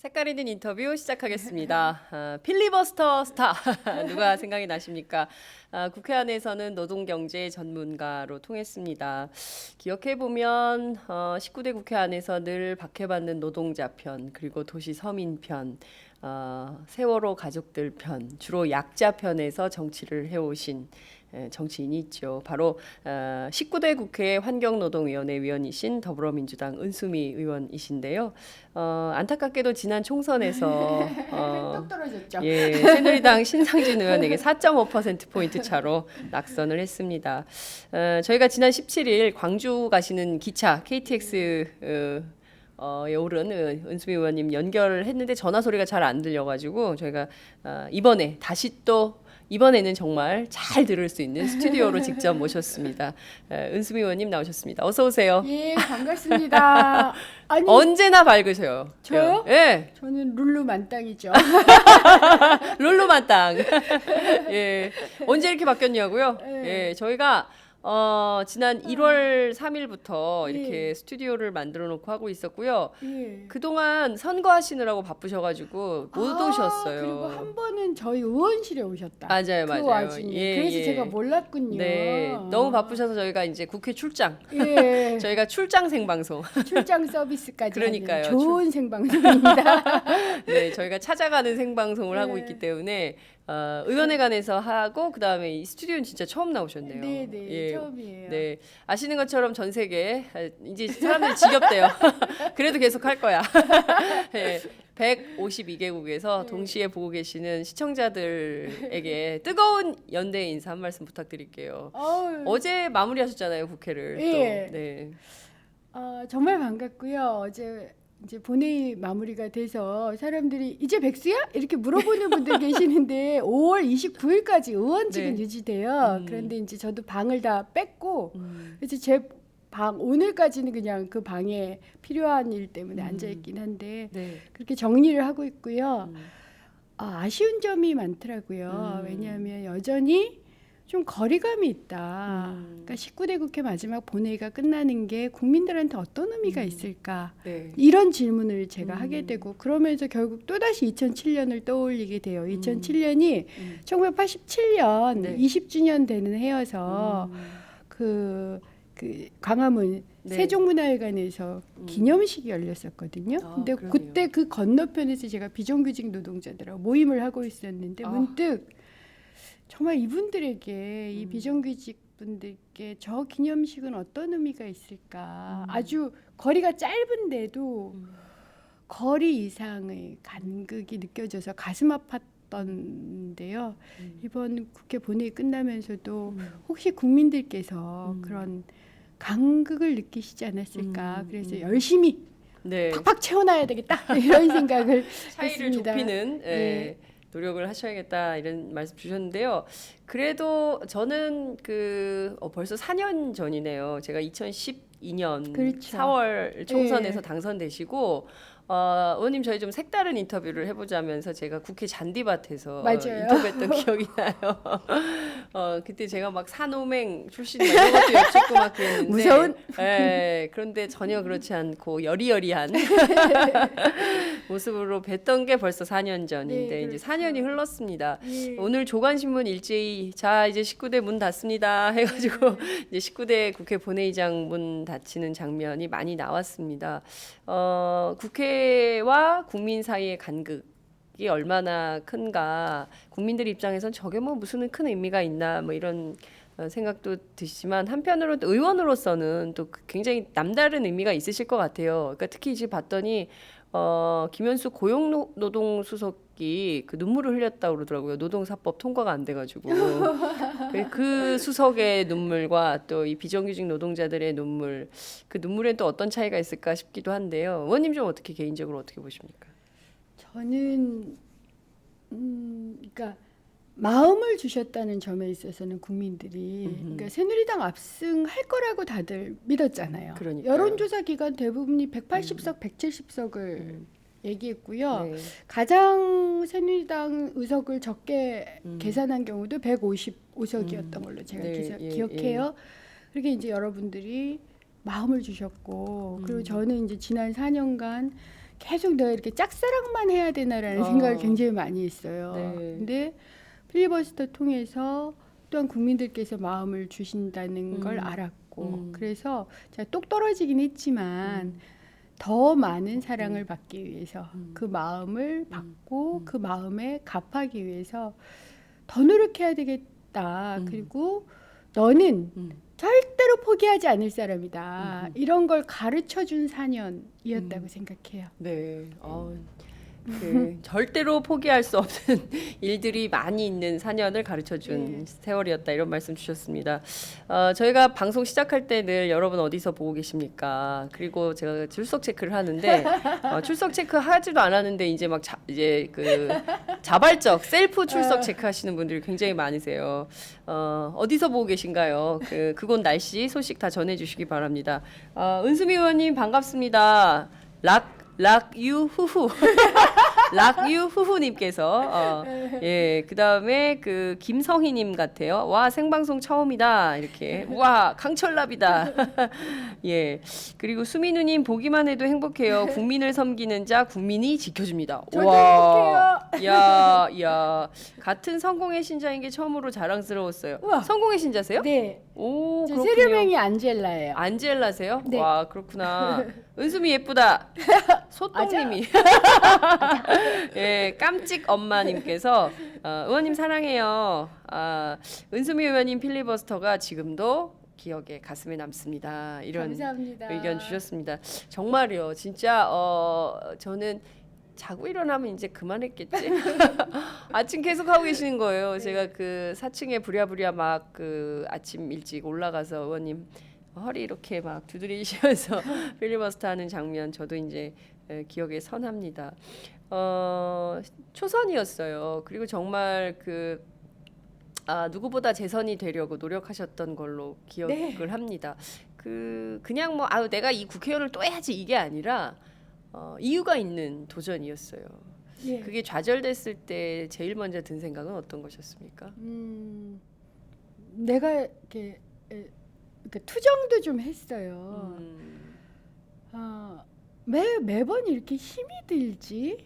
색깔 있는 인터뷰 시작하겠습니다. 필리버스터 스타 누가 생각이 나십니까? 국회 안에서는 노동경제 전문가로 통했습니다. 기억해 보면 19대 국회 안에서 늘 박해받는 노동자 편, 그리고 도시 서민 편, 세월호 가족들 편, 주로 약자 편에서 정치를 해오신 정치인이 있죠. 바로 19대 국회 환경노동위원회 위원이신 더불어민주당 은수미 의원이신데요. 안타깝게도 지난 총선에서 똑 떨어졌죠. 새누리당 신상진 의원에게 4.5%포인트 차로 낙선을 했습니다. 저희가 지난 17일 광주 가시는 기차 KTX 에 오른 은수미 의원님 연결을 했는데 전화 소리가 잘 안 들려가지고 저희가 이번에 다시 또 이번에는 정말 잘 들을 수 있는 스튜디오로 직접 모셨습니다. 은수미 의원님 나오셨습니다. 어서 오세요. 예, 반갑습니다. 아니, 언제나 밝으셔요. 저요? 예. 저는 룰루 만땅이죠. 룰루만땅. 예. 언제 이렇게 바뀌었냐고요? 예. 예. 저희가 지난 1월 3일부터 예. 이렇게 스튜디오를 만들어 놓고 하고 있었고요. 예. 그동안 선거하시느라고 바쁘셔가지고 못 오셨어요. 그리고 한 번은 저희 의원실에 오셨다. 맞아요, 그 맞아요. 와중에. 예, 그래서 예. 제가 몰랐군요. 네, 너무 바쁘셔서 저희가 이제 국회 출장, 예. 저희가 출장 생방송, 출장 서비스까지 그러니까요. 하는 좋은 생방송입니다. 네, 저희가 찾아가는 생방송을 하고 네. 있기 때문에 의원회관에서 하고 그 다음에 이 스튜디오는 진짜 처음 나오셨네요. 네, 네, 예. 처음이에요. 네, 아시는 것처럼 전 세계 이제 사람들이 지겹대요. 그래도 계속 할 거야. 네, 152개국에서 동시에 보고 계시는 시청자들에게 뜨거운 연대 인사 한 말씀 부탁드릴게요. 어제 마무리하셨잖아요, 국회를. 예. 또. 네. 정말 반갑고요. 어제 이제 본회의 마무리가 돼서 사람들이 이제 백수야? 이렇게 물어보는 분들 계시는데 5월 29일까지 의원직은 네. 유지돼요. 그런데 이제 저도 방을 다 뺐고 그래서 제 방 오늘까지는 그냥 그 방에 필요한 일 때문에 앉아 있긴 한데 네. 그렇게 정리를 하고 있고요. 아쉬운 점이 많더라고요. 왜냐하면 여전히 좀 거리감이 있다. 그러니까 19대 국회 마지막 본회의가 끝나는 게 국민들한테 어떤 의미가 있을까? 네. 이런 질문을 제가 하게 되고 그러면서 결국 또다시 2007년을 떠올리게 돼요. 2007년이 1987년 네. 20주년 되는 해여서 그 광화문 네. 세종문화회관에서 기념식이 열렸었거든요. 근데 그러네요. 그때 그 건너편에서 제가 비정규직 노동자들하고 모임을 하고 있었는데 문득 정말 이분들에게 이 비정규직 분들께 저 기념식은 어떤 의미가 있을까? 아주 거리가 짧은데도 거리 이상의 간극이 느껴져서 가슴 아팠던데요. 이번 국회 본회의 끝나면서도 혹시 국민들께서 그런 간극을 느끼시지 않았을까? 그래서 열심히 네. 팍팍 채워놔야 되겠다 이런 생각을 차이를 했습니다. 좁히는 네. 노력을 하셔야겠다 이런 말씀 주셨는데요. 그래도 저는 벌써 4년 전이네요. 제가 2012년 그렇죠. 4월 총선에서 네. 당선되시고 의원님 저희 좀 색다른 인터뷰를 해보자면서 제가 국회 잔디밭에서 맞아요. 인터뷰했던 기억이 나요. 그때 제가 막 산호맹 출신 막 이런 것도 여쭙고 막 그랬는데 무서운? 그런데 전혀 그렇지 않고 여리여리한 모습으로 뵀던 게 벌써 4년 전인데 네, 이제 그렇죠. 4년이 흘렀습니다. 예. 오늘 조간신문 일제히 자 이제 19대 문 닫습니다 해가지고 이제 19대 국회 본회의장 문 닫히는 장면이 많이 나왔습니다. 국회와 국민 사이의 간극이 얼마나 큰가 국민들 입장에선 저게 뭐 무슨 큰 의미가 있나 뭐 이런 생각도 드시지만 한편으로 의원으로서는 또 굉장히 남다른 의미가 있으실 것 같아요. 그러니까 특히 이제 봤더니 김현수 고용노동수석이 그 눈물을 흘렸다고 그러더라고요. 노동사법 통과가 안 돼가지고 그 수석의 눈물과 또 이 비정규직 노동자들의 눈물, 그 눈물엔 또 어떤 차이가 있을까 싶기도 한데요. 의원님 좀 어떻게 개인적으로 어떻게 보십니까? 저는 그러니까 마음을 주셨다는 점에 있어서는 국민들이 그러니까 새누리당 압승할 거라고 다들 믿었잖아요. 그러니까요. 여론조사 기관 대부분이 180석, 170석을 얘기했고요. 네. 가장 새누리당 의석을 적게 계산한 경우도 155석이었던 걸로 제가 네, 기억해요. 그렇게 이제 여러분들이 마음을 주셨고 그리고 저는 이제 지난 4년간 계속 내가 이렇게 짝사랑만 해야 되나라는 생각을 굉장히 많이 했어요. 네. 근데 필리버스터 통해서 또한 국민들께서 마음을 주신다는 걸 알았고 그래서 제가 똑 떨어지긴 했지만 더 많은 사랑을 받기 위해서 그 마음을 받고 그 마음에 갚하기 위해서 더 노력해야 되겠다. 그리고 너는 절대로 포기하지 않을 사람이다. 이런 걸 가르쳐준 4년이었다고 생각해요. 네. 절대로 포기할 수 없는 일들이 많이 있는 4년을 가르쳐준 세월이었다 이런 말씀 주셨습니다. 저희가 방송 시작할 때 늘 여러분 어디서 보고 계십니까? 그리고 제가 출석 체크를 하는데 출석 체크 하지도 않았는데 이제 막 이제 그 자발적 셀프 출석 체크 하시는 분들이 굉장히 많으세요. 어디서 보고 계신가요? 그곳 날씨 소식 다 전해주시기 바랍니다. 은수미 의원님 반갑습니다. 락유 후후 락유 후후님께서 예 그다음에 그 김성희님 같아요. 와 생방송 처음이다 이렇게 와 강철납이다. 예 그리고 수민우님 보기만 해도 행복해요. 국민을 섬기는 자 국민이 지켜줍니다. 저도 행복해요. 야 같은 성공의 신자인 게 처음으로 자랑스러웠어요. 우와. 성공의 신자세요? 네. 오 저 그렇군요. 세례명이 안젤라예요. 안젤라세요? 네. 와 그렇구나. 은수미 예쁘다. 소똥님이. 예, 깜찍 엄마님께서 의원님 사랑해요. 은수미 의원님 필리버스터가 지금도 기억에 가슴에 남습니다. 이런 감사합니다. 의견 주셨습니다. 정말요. 진짜 저는 자고 일어나면 이제 그만했겠지. 아침 계속 하고 계시는 거예요. 제가 그 4층에 부랴부랴 막 그 아침 일찍 올라가서 의원님 허리 이렇게 막 두드리시면서 필리버스터 하는 장면 저도 이제 기억에 선합니다. 초선이었어요. 그리고 정말 누구보다 재선이 되려고 노력하셨던 걸로 기억을 합니다. 그냥 뭐 내가 이 국회의원을 또 해야지 이게 아니라 이유가 있는 도전이었어요. 예. 그게 좌절됐을 때 제일 먼저 든 생각은 어떤 것이었습니까? 내가 이렇게 투정도 좀 했어요. 매번 이렇게 힘이 들지?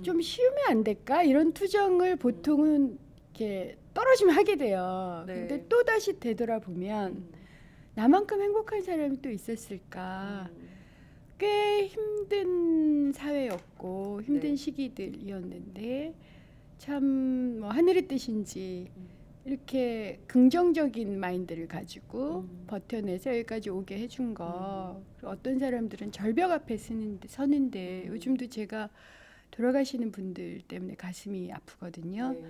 좀 쉬우면 안 될까? 이런 투정을 보통은 이렇게 떨어지면 하게 돼요. 네. 근데 또 다시 되돌아보면 나만큼 행복한 사람이 또 있었을까? 꽤 힘든 사회였고 힘든 네. 시기들이었는데 참 뭐 하늘의 뜻인지 이렇게 긍정적인 마인드를 가지고 버텨내서 여기까지 오게 해준 거. 어떤 사람들은 절벽 앞에 서는데 요즘도 제가 돌아가시는 분들 때문에 가슴이 아프거든요. 네.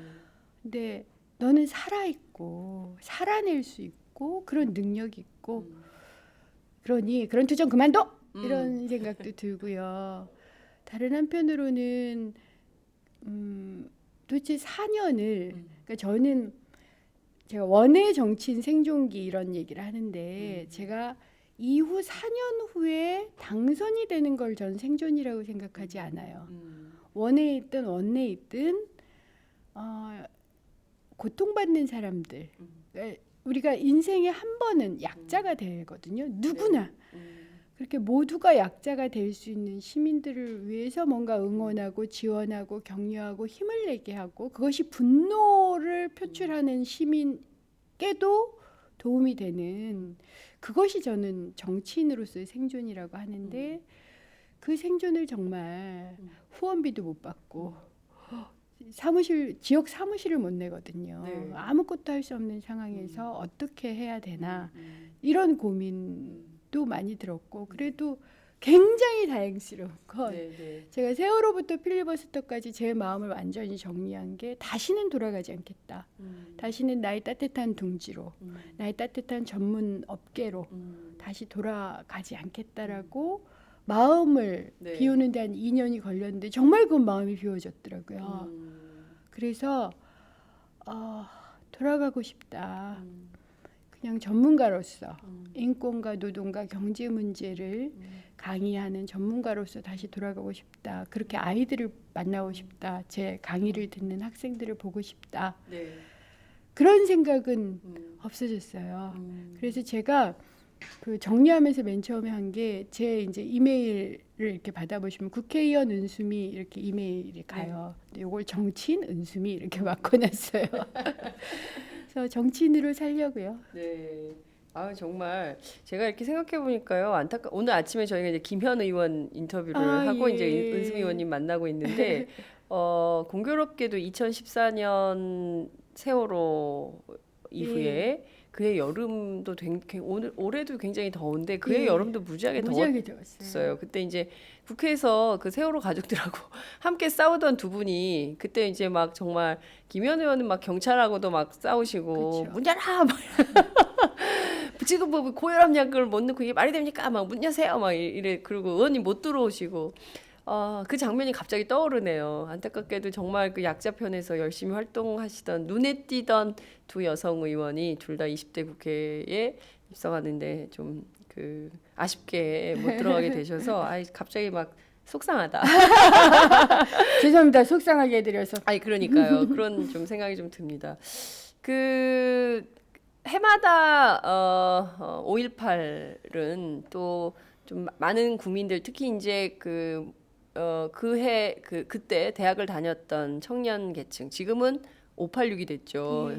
근데 너는 살아있고 살아낼 수 있고 그런 능력이 있고 그러니 그런 투정 그만둬! 이런 생각도 들고요. 다른 한편으로는 도대체 4년을 그러니까 저는 제가 원외 정치인 생존기 이런 얘기를 하는데 제가 이후 4년 후에 당선이 되는 걸 전 생존이라고 생각하지 않아요. 원외에 있든 원내에 있든 고통받는 사람들 그러니까 우리가 인생에 한 번은 약자가 되거든요. 누구나. 그렇게 모두가 약자가 될 수 있는 시민들을 위해서 뭔가 응원하고 지원하고 격려하고 힘을 내게 하고 그것이 분노를 표출하는 시민께도 도움이 되는 그것이 저는 정치인으로서의 생존이라고 하는데 그 생존을 정말 후원비도 못 받고 지역 사무실을 못 내거든요. 네. 아무것도 할 수 없는 상황에서 어떻게 해야 되나 이런 고민도 많이 들었고 그래도 굉장히 다행스러운 건 제가 세월호부터 필리버스터까지 제 마음을 완전히 정리한 게 다시는 돌아가지 않겠다. 다시는 나의 따뜻한 둥지로 나의 따뜻한 전문 업계로 다시 돌아가지 않겠다라고 마음을 비우는 데 한 2년이 걸렸는데 정말 그 마음이 비워졌더라고요. 그래서 돌아가고 싶다. 그냥 전문가로서 인권과 노동과 경제 문제를 강의하는 전문가로서 다시 돌아가고 싶다. 그렇게 아이들을 만나고 싶다. 제 강의를 듣는 학생들을 보고 싶다. 그런 생각은 없어졌어요. 그래서 제가 그 정리하면서 맨 처음에 한 게 제 이제 이메일을 이렇게 받아보시면 국회의원 은수미 이렇게 이메일이 가요. 근데 이걸 정치인 은수미 이렇게 바꿔놨어요. 그래서 정치인으로 살려고요. 네. 아 정말 제가 이렇게 생각해 보니까요. 오늘 아침에 저희가 이제 김현 의원 인터뷰를 하고 예. 이제 은수미 의원님 만나고 있는데 공교롭게도 2014년 세월호 이후에 그해 여름도 올해도 굉장히 더운데 그해 예. 여름도 무지하게 무지하게 더웠어요. 더웠어요. 그때 이제 국회에서 그 세월호 가족들하고 함께 싸우던 두 분이 그때 이제 막 정말 김현 의원은 막 경찰하고도 막 싸우시고 그쵸. 문 열어 막 지금 뭐 고혈압 약을 못 넣고 이게 말이 됩니까? 막 문 여세요 막 이래 그리고 의원님 못 들어오시고 그 장면이 갑자기 떠오르네요. 안타깝게도 정말 그 약자 편에서 열심히 활동하시던 눈에 띄던 두 여성 의원이 둘 다 20대 국회에 입성하는데 좀 그 아쉽게 못 들어가게 되셔서 갑자기 막 속상하다. 죄송합니다. 속상하게 해드려서. 아니 그러니까요. 그런 좀 생각이 좀 듭니다. 그 해마다 5.18은 또 좀 많은 국민들 특히 이제 그때 대학을 다녔던 청년 계층 지금은 586이 됐죠.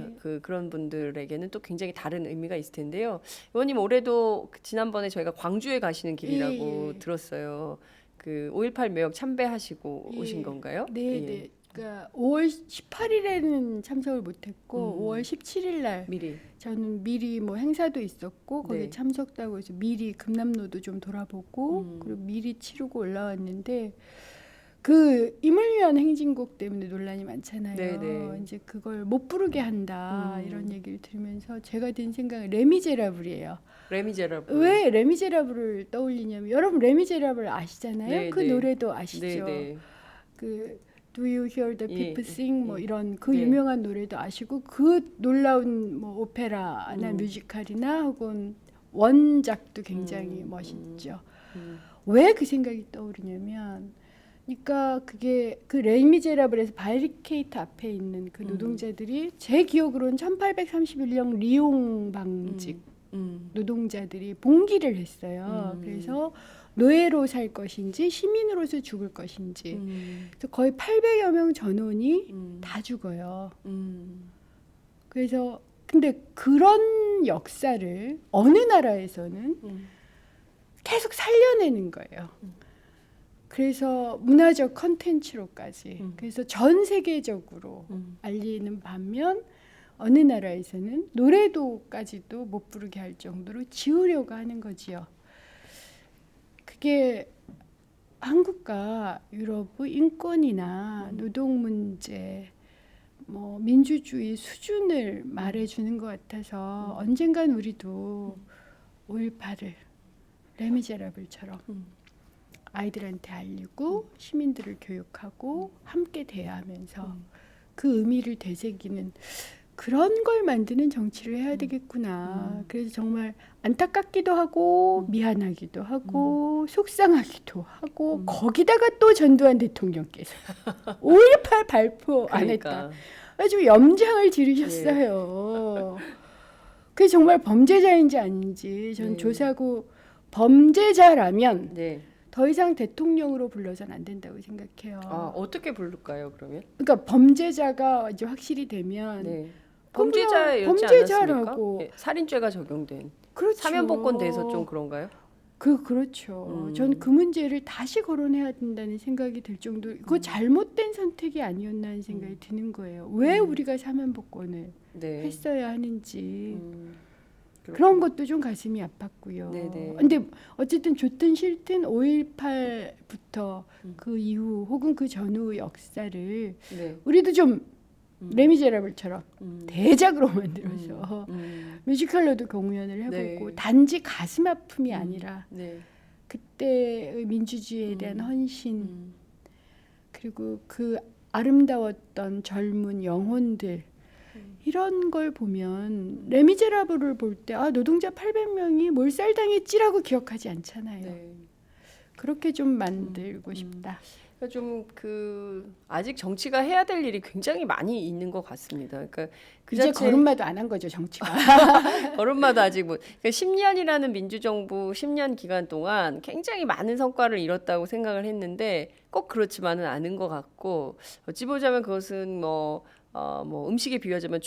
그런 분들에게는 또 굉장히 다른 의미가 있을 텐데요. 의원님 올해도 지난번에 저희가 광주에 가시는 길이라고 예. 들었어요. 그 5.18 매역 참배하시고 예. 오신 건가요? 네, 예. 네. 그러니까 5월 18일에는 참석을 못했고 5월 17일 날 미리. 저는 미리 뭐 행사도 있었고 거기에 네. 참석도 하고 해서 미리 금남로도 좀 돌아보고 그리고 미리 치르고 올라왔는데 그 임을 위한 행진곡 때문에 논란이 많잖아요. 네네. 이제 그걸 못 부르게 한다 이런 얘기를 들으면서 제가 든 생각은 레미제라블이에요. 레미제라블. 왜 레미제라블을 떠올리냐면 여러분 레미제라블 아시잖아요. 네, 그 네. 노래도 아시죠. 네네. 그 Do you hear the 예, people sing 뭐 예. 이런 그 네. 유명한 노래도 아시고 그 놀라운 뭐 오페라나 뮤지컬이나 혹은 원작도 굉장히 멋있죠. 왜 그 생각이 떠오르냐면 그러니까 그게 그 레미제라블에서 바리케이트 앞에 있는 그 노동자들이 제 기억으로는 1831년 리옹 방직 노동자들이 봉기를 했어요. 그래서 노예로 살 것인지 시민으로서 죽을 것인지 그래서 거의 800여 명 전원이 다 죽어요. 그래서 근데 그런 역사를 어느 나라에서는 계속 살려내는 거예요. 그래서 문화적 컨텐츠로까지 그래서 전 세계적으로 알리는 반면 어느 나라에서는 노래도까지도 못 부르게 할 정도로 지우려고 하는 거지요. 그게 한국과 유럽의 인권이나 노동 문제, 뭐 민주주의 수준을 말해주는 것 같아서 언젠간 우리도 5.18을 레미제라블처럼 아이들한테 알리고 시민들을 교육하고 함께 대화하면서 그 의미를 되새기는 그런 걸 만드는 정치를 해야 되겠구나. 그래서 정말 안타깝기도 하고 미안하기도 하고 속상하기도 하고 거기다가 또 전두환 대통령께서 5.18 발표 안 그러니까. 했다. 아주 염장을 지르셨어요. 그게 정말 범죄자인지 아닌지 전 네. 조사하고 범죄자라면 네. 더 이상 대통령으로 불러서는 안 된다고 생각해요. 어떻게 부를까요, 그러면? 그러니까 범죄자가 이제 확실히 되면 네. 그럼 그냥 범죄자였지 범죄자라고. 않았습니까? 예, 살인죄가 적용된. 그렇죠. 사면복권 돼서 좀 그런가요? 그렇죠. 전 그 문제를 다시 거론해야 된다는 생각이 들 정도. 그거 잘못된 선택이 아니었나 하는 생각이 드는 거예요. 왜 우리가 사면복권을 네. 했어야 하는지. 그렇군요. 그런 것도 좀 가슴이 아팠고요. 네네. 근데 어쨌든 좋든 싫든 5.18부터 그 이후 혹은 그 전후 역사를 네. 우리도 좀 레미제라블처럼 대작으로 만들어서 뮤지컬로도 공연을 해보고 네. 단지 가슴 아픔이 아니라 네. 그때의 민주주의에 대한 헌신 그리고 그 아름다웠던 젊은 영혼들 이런 걸 보면 레미제라블을 볼 때 노동자 800명이 몰살당했지라고 기억하지 않잖아요. 네. 그렇게 좀 만들고 싶다. 좀 아직 정치가 해야 될 일이 굉장히 많이 있는 것 같습니다. 그러니까 그 이제 자체 걸음마도 안 한 거죠, 정치가. 걸음마다 아직 그러니까 10년이라는 민주정부 10년 기간 동안 굉장히 많은 성과를 이뤘다고 생각을 했는데 꼭 그렇지만은 않은 것 같고 어찌 보자면 그것은 뭐 음식에 비유하자면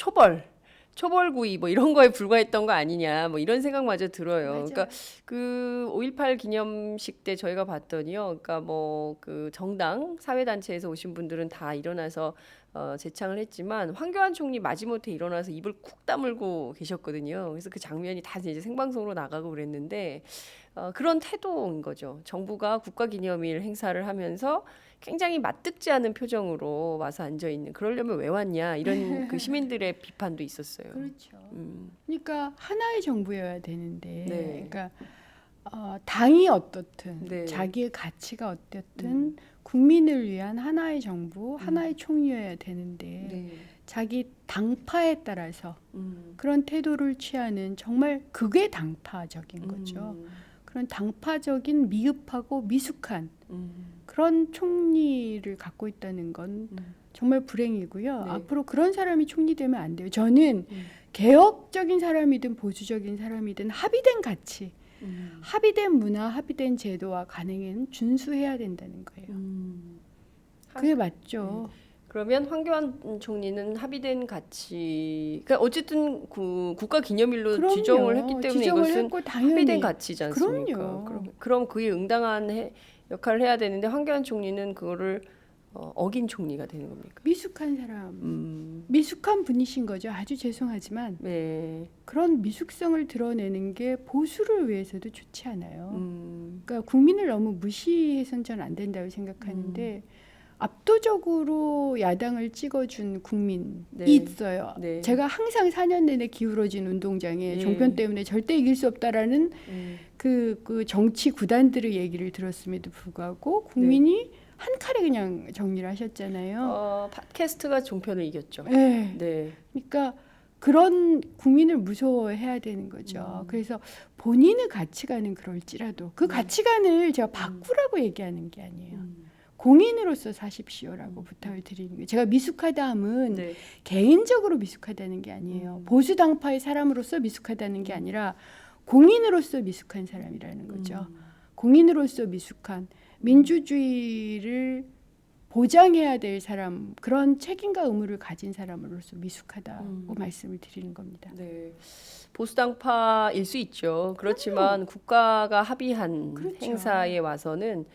초벌구이 뭐 이런 거에 불과했던 거 아니냐 뭐 이런 생각마저 들어요. 맞아요. 그러니까 5.18 기념식 때 저희가 봤더니요. 그러니까 뭐 정당 사회단체에서 오신 분들은 다 일어나서 제창을 했지만 황교안 총리 마지못해 일어나서 입을 쿡 다물고 계셨거든요. 그래서 그 장면이 다 이제 생방송으로 나가고 그랬는데 그런 태도인 거죠. 정부가 국가기념일 행사를 하면서 굉장히 맞득지 않은 표정으로 와서 앉아 있는. 그러려면 왜 왔냐 이런 시민들의 비판도 있었어요. 그렇죠. 음, 그러니까 하나의 정부여야 되는데, 네. 그러니까 당이 어떻든 네. 자기의 가치가 어떻든 국민을 위한 하나의 정부, 하나의 총리여야 되는데 네. 자기 당파에 따라서 음, 그런 태도를 취하는 정말 그게 당파적인 거죠. 그런 당파적인 미흡하고 미숙한 그런 총리를 갖고 있다는 건 정말 불행이고요. 네. 앞으로 그런 사람이 총리 되면 안 돼요. 저는 개혁적인 사람이든 보수적인 사람이든 합의된 가치, 합의된 문화, 합의된 제도와 관행에는 준수해야 된다는 거예요. 그게 맞죠. 그러면 황교안 총리는 합의된 가치, 그러니까 어쨌든 국가 기념일로 그럼요. 지정을 했기 때문에 지정을 이것은 했고 당연히 합의된 가치지 않습니까? 그럼요. 그럼 그에 응당한 역할을 해야 되는데 황교안 총리는 그거를 어긴 총리가 되는 겁니까? 미숙한 사람, 미숙한 분이신 거죠. 아주 죄송하지만 네. 그런 미숙성을 드러내는 게 보수를 위해서도 좋지 않아요. 음, 그러니까 국민을 너무 무시해서는 전 안 된다고 생각하는데 압도적으로 야당을 찍어준 국민이 네. 있어요. 네. 제가 항상 4년 내내 기울어진 운동장에 네. 종편 때문에 절대 이길 수 없다라는 그 정치 구단들의 얘기를 들었음에도 불구하고 국민이 한 칼에 그냥 정리를 하셨잖아요. 팟캐스트가 종편을 이겼죠. 네. 네. 그러니까 그런 국민을 무서워해야 되는 거죠. 그래서 본인의 가치관은 그럴지라도 그 가치관을 제가 바꾸라고 얘기하는 게 아니에요. 공인으로서 사십시오라고 부탁을 드리는 거예요. 제가 미숙하다 함은 네. 개인적으로 미숙하다는 게 아니에요. 보수 당파의 사람으로서 미숙하다는 게 아니라 공인으로서 미숙한 사람이라는 거죠. 공인으로서 미숙한 민주주의를 보장해야 될 사람, 그런 책임과 의무를 가진 사람으로서 미숙하다고 말씀을 드리는 겁니다. 네. 보수당파일 수 있죠. 그렇지만 국가가 합의한 그렇죠. 행사에 와서는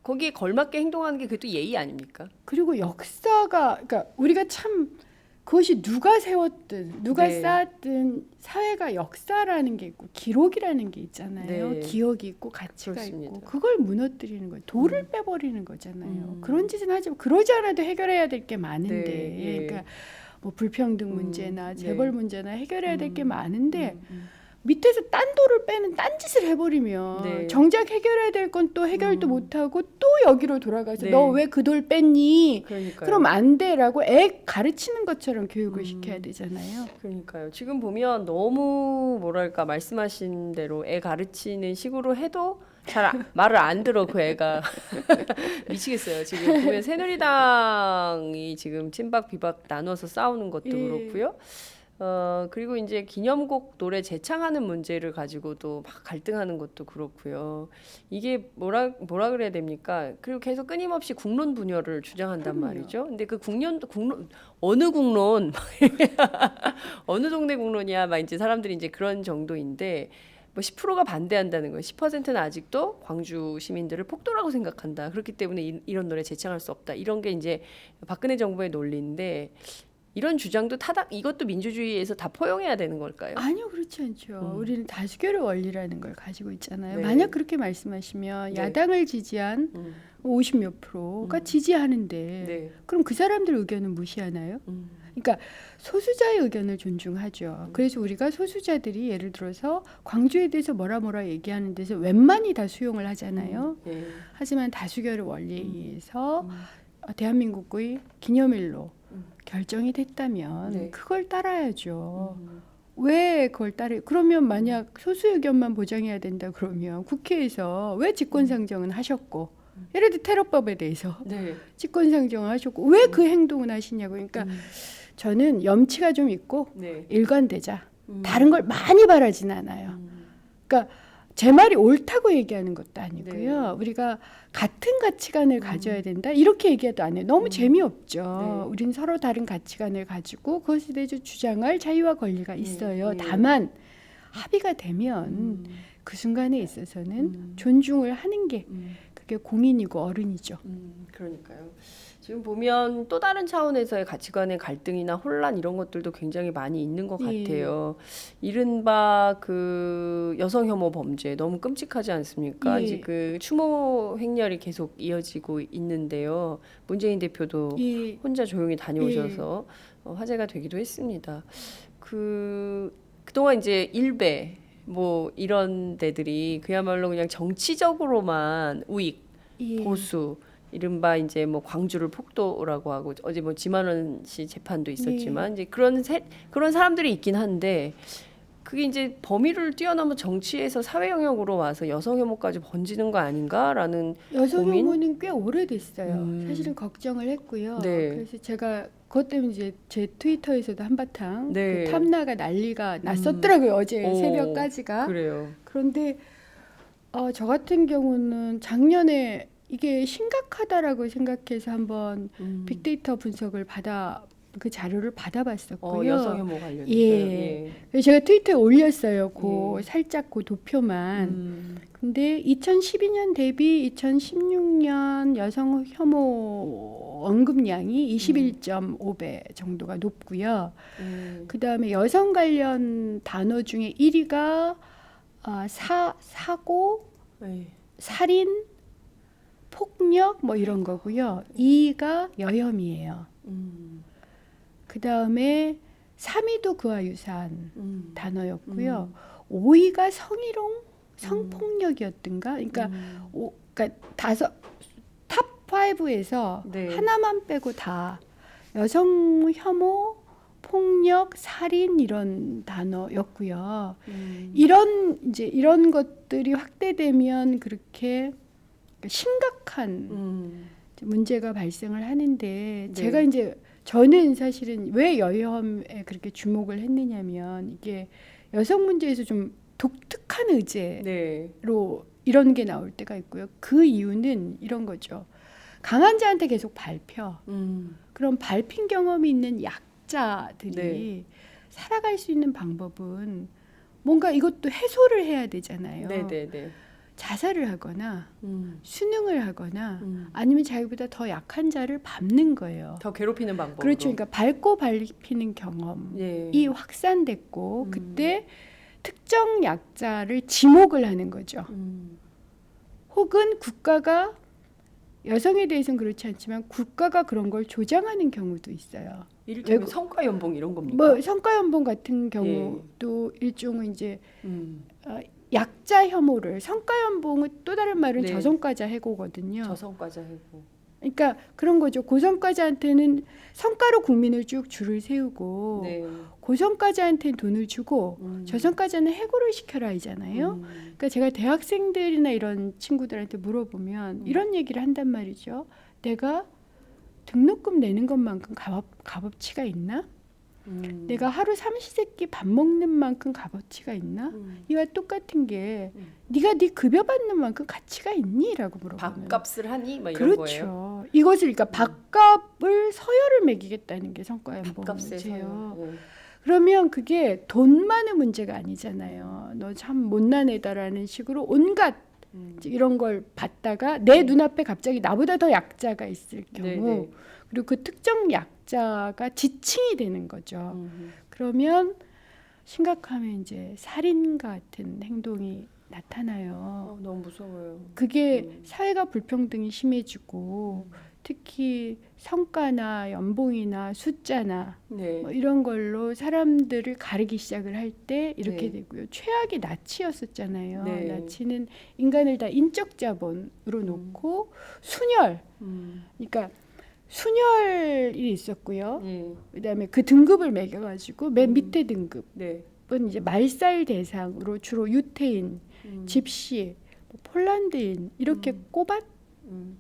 거기에 걸맞게 행동하는 게 그것도 예의 아닙니까? 그리고 역사가, 그러니까 우리가 참 그것이 누가 세웠든 누가 네. 쌓았든 사회가 역사라는 게 있고 기록이라는 게 있잖아요. 네. 기억이 있고 가치가 그렇습니다. 있고 그걸 무너뜨리는 거예요. 돌을 빼버리는 거잖아요. 그런 짓은 하지 마. 그러지 않아도 해결해야 될 게 많은데, 네. 그러니까 뭐 불평등 문제나 네. 재벌 문제나 해결해야 될 게 많은데 밑에서 딴 돌을 빼는 딴짓을 해버리면 네. 정작 해결해야 될 건 또 해결도 못하고 또 여기로 돌아가서 네. 너 왜 그 돌 뺐니? 그러니까요. 그럼 안 돼라고 애 가르치는 것처럼 교육을 시켜야 되잖아요. 그러니까요. 지금 보면 너무 뭐랄까 말씀하신 대로 애 가르치는 식으로 해도 말을 안 들어 그 애가 미치겠어요. 지금 보면 새누리당이 지금 친박 비박 나눠서 싸우는 것도 예. 그렇고요. 그리고 이제 기념곡 노래 재창하는 문제를 가지고도 막 갈등하는 것도 그렇고요. 이게 뭐라 그래야 됩니까? 그리고 계속 끊임없이 국론 분열을 주장한단 그럼요. 말이죠. 근데 그 국론 어느 국론 어느 동네 국론이야 막 이제 사람들이 이제 그런 정도인데 뭐 10%가 반대한다는 거예요. 10%는 아직도 광주 시민들을 폭도라고 생각한다. 그렇기 때문에 이런 노래 재창할 수 없다. 이런 게 이제 박근혜 정부의 논리인데 이런 주장도 이것도 민주주의에서 다 포용해야 되는 걸까요? 아니요, 그렇지 않죠. 우리는 다수결의 원리라는 걸 가지고 있잖아요. 네. 만약 그렇게 말씀하시면 네. 야당을 지지한 50몇 프로가 지지하는데 네. 그럼 그 사람들 의견은 무시하나요? 그러니까 소수자의 의견을 존중하죠. 그래서 우리가 소수자들이 예를 들어서 광주에 대해서 뭐라 얘기하는 데서 웬만히 다 수용을 하잖아요. 네. 하지만 다수결의 원리에 의해서 대한민국의 기념일로 결정이 됐다면 네. 그걸 따라야죠. 왜 그걸 그러면 만약 소수 의견만 보장해야 된다 그러면 국회에서 왜 직권상정은 하셨고 예를 들어 테러법에 대해서 네. 직권상정을 하셨고 왜 그 행동을 하시냐고. 그러니까 저는 염치가 좀 있고 네. 일관되자. 다른 걸 많이 바라진 않아요. 그러니까 제 말이 옳다고 얘기하는 것도 아니고요. 네. 우리가 같은 가치관을 가져야 된다 이렇게 얘기해도 안 해요. 너무 재미없죠. 네. 우린 서로 다른 가치관을 가지고 그것에 대해서 주장할 자유와 권리가 있어요. 네. 다만 합의가 되면 그 순간에 있어서는 존중을 하는 게 그게 공인이고 어른이죠. 그러니까요. 지금 보면 또 다른 차원에서의 가치관의 갈등이나 혼란 이런 것들도 굉장히 많이 있는 것 예. 같아요. 이른바 그 여성 혐오 범죄 너무 끔찍하지 않습니까? 예. 지금 추모 행렬이 계속 이어지고 있는데요. 문재인 대표도 이 혼자 조용히 다녀오셔서 화제가 되기도 했습니다. 그동안 이제 일베 뭐 이런 데들이 그야말로 그냥 정치적으로만 우익, 예. 보수, 이른바 이제 뭐 광주를 폭도라고 하고 어제 뭐 지만원 씨 재판도 있었지만 이제 그런 사람들이 있긴 한데 그게 이제 범위를 뛰어넘어 정치에서 사회 영역으로 와서 여성 혐오까지 번지는 거 아닌가라는 여성 고민? 혐오는 꽤 오래됐어요. 사실은 걱정을 했고요. 네. 그래서 제가 그것 때문에 이제 제 트위터에서도 한바탕 네. 그 탐나가 난리가 났었더라고요. 어제 오, 새벽까지가. 그래요. 그런데 저 같은 경우는 작년에 이게 심각하다라고 생각해서 한번 빅데이터 분석을 그 자료를 받아봤었고요. 여성 혐오 관련해서. 예. 그래서 제가 트위터에 올렸어요. 살짝 그 도표만. 근데 2012년 대비 2016년 여성 혐오 언급량이 21.5배 정도가 높고요. 그다음에 여성 관련 단어 중에 1위가 사고, 네. 살인, 폭력 뭐 이런 거고요. 2위가 여혐이에요. 그다음에 3위도 그와 유사한 단어였고요. 5위가 성희롱, 성폭력이었던가. 그러니까 그러니까 탑 5에서 네. 하나만 빼고 다 여성 혐오, 폭력, 살인 이런 단어였고요. 이런 것들이 확대되면 그렇게 심각한 문제가 발생을 하는데 네. 제가 이제 저는 사실은 왜 여혐에 그렇게 주목을 했느냐면 이게 여성 문제에서 좀 독특한 의제로 네. 이런 게 나올 때가 있고요. 그 이유는 이런 거죠. 강한 자한테 계속 밟혀. 그럼 밟힌 경험이 있는 약자들이 네. 살아갈 수 있는 방법은 뭔가 이것도 해소를 해야 되잖아요. 네네네. 자살을 하거나 수능을 하거나 아니면 자기보다 더 약한 자를 밟는 거예요. 더 괴롭히는 방법으로. 그렇죠. 그러니까 밟고 밟히는 경험이 예. 확산됐고 그때 특정 약자를 지목을 하는 거죠. 혹은 국가가 여성에 대해서는 그렇지 않지만 국가가 그런 걸 조장하는 경우도 있어요. 이를테면 성과 연봉 이런 겁니까? 뭐 성과연봉 같은 경우도 일종의 이제 약자 혐오를 성과연봉은 또 다른 말은 네. 저성과자 해고거든요. 저성과자 해고. 그러니까 그런 거죠. 고성과자한테는 성과로 국민을 쭉 줄을 세우고 네. 고성과자한테는 돈을 주고 저성과자는 해고를 시켜라이잖아요. 그러니까 제가 대학생들이나 이런 친구들한테 물어보면 이런 얘기를 한단 말이죠. 내가 등록금 내는 것만큼 값어치가 있나? 내가 하루 삼시세끼 밥 먹는 만큼 값어치가 있나? 이와 똑같은 게 네가 네 급여 받는 만큼 가치가 있니? 라고 물어보면 밥값을 하니? 막 이런 그렇죠. 거예요. 이것을 그러니까 밥값을 서열을 매기겠다는 게 성과연봉 밥값에 문제예요. 서열. 그러면 그게 돈만의 문제가 아니잖아요. 너 참 못난 애다라는 식으로 온갖 이런 걸 받다가 내 눈앞에 갑자기 나보다 더 약자가 있을 경우 네네. 그리고 그 특정 약자가 지칭이 되는 거죠. 그러면 심각하면 이제 살인 같은 행동이 나타나요. 너무 무서워요. 그게 사회가 불평등이 심해지고 특히 성과나 연봉이나 숫자나 네. 뭐 이런 걸로 사람들을 가르기 시작을 할 때 이렇게 네. 되고요. 최악이 나치였었잖아요. 네. 나치는 인간을 다 인적 자본으로 놓고 순혈, 그러니까 순혈이 있었고요. 네. 그다음에 그 등급을 매겨가지고 맨 밑에 등급은 네. 이제 말살 대상으로 주로 유태인, 집시, 뭐 폴란드인 이렇게 꼽았던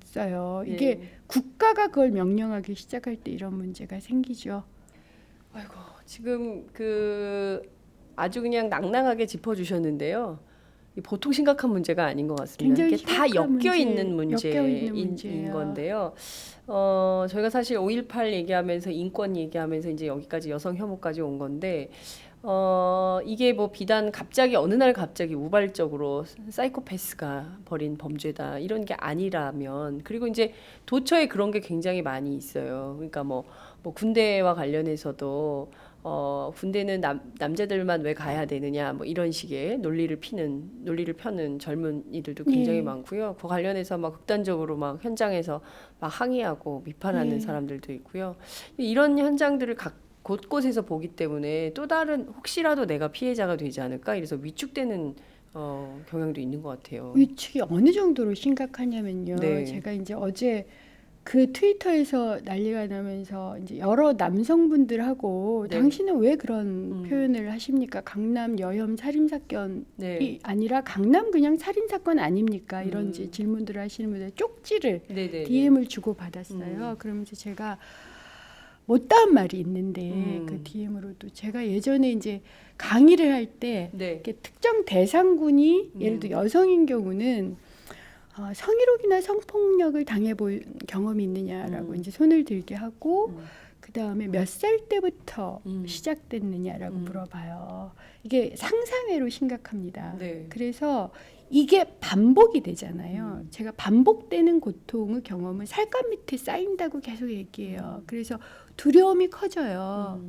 있어요. 예. 이게 국가가 그걸 명령하기 시작할 때 이런 문제가 생기죠. 아이고, 지금 아주 그냥 낭낭하게 짚어주셨는데요. 이 보통 심각한 문제가 아닌 것 같습니다. 굉장히 이게 다 심각한 엮여 있는 엮여 있는 문제인 문제예요. 건데요. 저희가 사실 5.18 얘기하면서 인권 얘기하면서 이제 여기까지 여성 혐오까지 온 건데, 이게 뭐 비단 갑자기 어느 날 갑자기 우발적으로 사이코패스가 벌인 범죄다 이런 게 아니라면, 그리고 이제 도처에 그런 게 굉장히 많이 있어요. 그러니까 뭐 군대와 관련해서도 군대는 남자들만 왜 가야 되느냐 뭐 이런 식의 논리를 펴는 젊은이들도 굉장히 예. 많고요. 그 관련해서 막 극단적으로 막 현장에서 막 항의하고 비판하는 예. 사람들도 있고요. 이런 현장들을 곳곳에서 보기 때문에 또 다른 혹시라도 내가 피해자가 되지 않을까 이래서 위축되는 경향도 있는 것 같아요. 위축이 어느 정도로 심각하냐면요. 네. 제가 이제 어제 그 트위터에서 난리가 나면서 이제 여러 남성분들하고 네. 당신은 왜 그런 표현을 하십니까? 강남 여혐 살인 사건이 네. 아니라 강남 그냥 살인 사건 아닙니까? 이런 이제 음. 질문들을 하시는 분들 쪽지를 네네. DM을 주고 받았어요. 그러면서 제가 못다한 말이 있는데 그 DM으로도 제가 예전에 이제 강의를 할 때 네. 이렇게 특정 대상군이 예를 들어 여성인 경우는 성희롱이나 성폭력을 당해본 경험이 있느냐라고 이제 손을 들게 하고 그 다음에 몇 살 때부터 시작됐느냐라고 물어봐요. 이게 상상외로 심각합니다. 네. 그래서 이게 반복이 되잖아요. 제가 반복되는 고통의 경험은 살갗 밑에 쌓인다고 계속 얘기해요. 그래서 두려움이 커져요.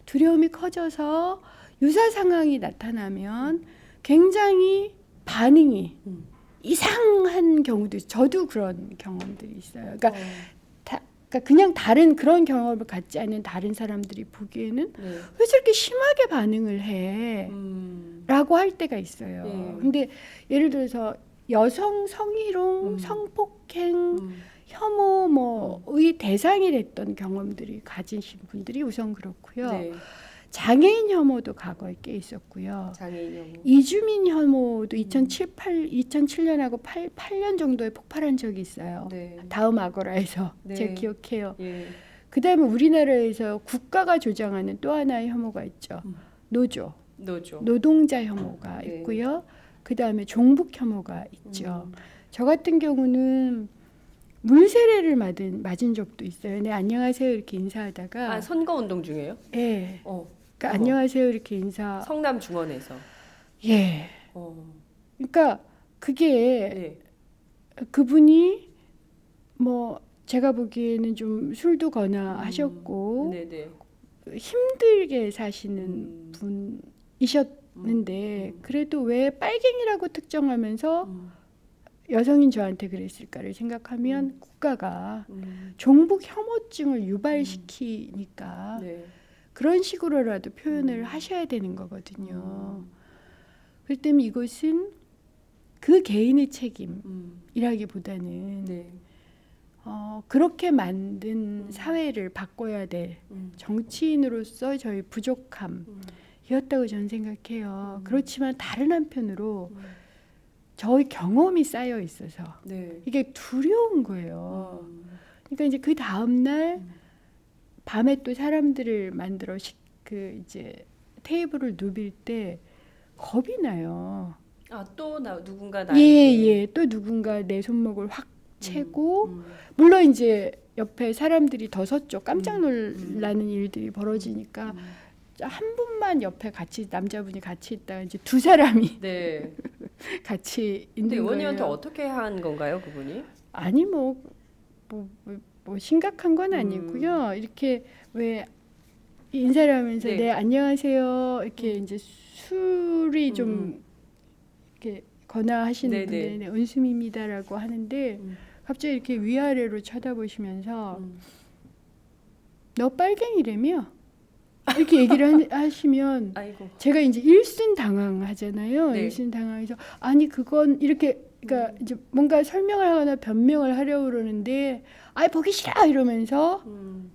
두려움이 커져서 유사 상황이 나타나면 굉장히 반응이 이상한 경우도 저도 그런 경험들이 있어요. 그러니까, 그러니까 그냥 다른 그런 경험을 갖지 않은 다른 사람들이 보기에는 네. 왜 저렇게 심하게 반응을 해? 라고 할 때가 있어요. 네. 근데 예를 들어서 여성 성희롱, 성폭행, 혐오 뭐의 대상이 됐던 경험들이 가지신 분들이 우선 그렇고요. 네. 장애인 혐오도 과거에 꽤 있었고요. 장애인 혐오. 이주민 혐오도 2007년하고 8년 정도에 폭발한 적이 있어요. 네. 다음 아고라에서 네. 제가 기억해요. 예. 그다음에 우리나라에서 국가가 조장하는 또 하나의 혐오가 있죠. 노조, 노조. 노동자 혐오가 네. 있고요. 그다음에 종북 혐오가 있죠. 저 같은 경우는 물세례를 맞은 적도 있어요. 네, 안녕하세요 이렇게 인사하다가 선거 운동 중에요? 예. 어. 그러니까 안녕하세요 이렇게 인사. 성남 중원에서. 예. 그러니까 그게 네. 그분이 뭐 제가 보기에는 좀 술도 거나하셨고 네네. 힘들게 사시는 분이셨는데 그래도 왜 빨갱이라고 특정하면서 여성인 저한테 그랬을까를 생각하면 국가가 종북 혐오증을 유발시키니까 네. 그런 식으로라도 표현을 하셔야 되는 거거든요. 그렇기 때문에 이것은 그 개인의 책임이라기보다는 네. 그렇게 만든 사회를 바꿔야 될 정치인으로서 저희 부족함이었다고 저는 생각해요. 그렇지만 다른 한편으로 저희 경험이 쌓여 있어서 네. 이게 두려운 거예요. 그러니까 이제 그 다음 날 밤에 또 사람들을 만들어 이제 테이블을 누빌 때 겁이 나요. 또 누군가 예, 나에게. 예. 또 누군가 내 손목을 확 채고 물론 이제 옆에 사람들이 더 섰죠. 깜짝 놀라는 일들이 벌어지니까 한 분만 옆에 같이 남자분이 같이 있다가 이제 두 사람이 네. 같이 근데 있는 의원님한테 거예요. 어떻게 한 건가요, 그분이? 아니 뭐 심각한 건 아니고요. 이렇게 왜 인사를 하면서 네. 네 안녕하세요 이렇게 이제 술이 좀 이렇게 거나하시는 네네. 분들이 네, 은수미입니다라고 하는데 갑자기 이렇게 위아래로 쳐다보시면서 너 빨갱이라며 이렇게 얘기를 하시면 아이고. 제가 이제 일순당황하잖아요. 네. 일순당황해서 아니 그건 이렇게 그러니까 이제 뭔가 설명을 하거나 변명을 하려고 그러는데 아이 보기 싫어 이러면서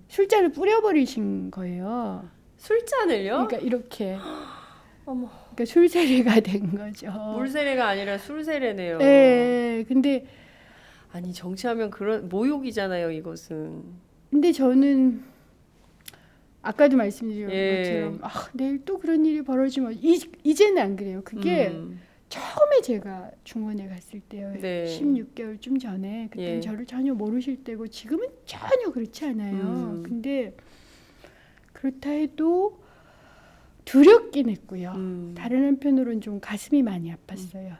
술잔을 뿌려버리신 거예요. 술잔을요? 그러니까 이렇게 어머. 그러니까 술세례가 된 거죠. 물세례가 아니라 술세례네요. 네, 근데 아니 정치하면 그런 모욕이잖아요, 이것은. 근데 저는 아까도 말씀드린 예. 것처럼 내일 또 그런 일이 벌어지면 이제는 안 그래요. 그게 처음에 제가 중원에 갔을 때요. 네. 16개월쯤 전에 그때는 예. 저를 전혀 모르실 때고 지금은 전혀 그렇지 않아요. 근데 그렇다 해도 두렵긴 했고요. 다른 한편으로는 좀 가슴이 많이 아팠어요.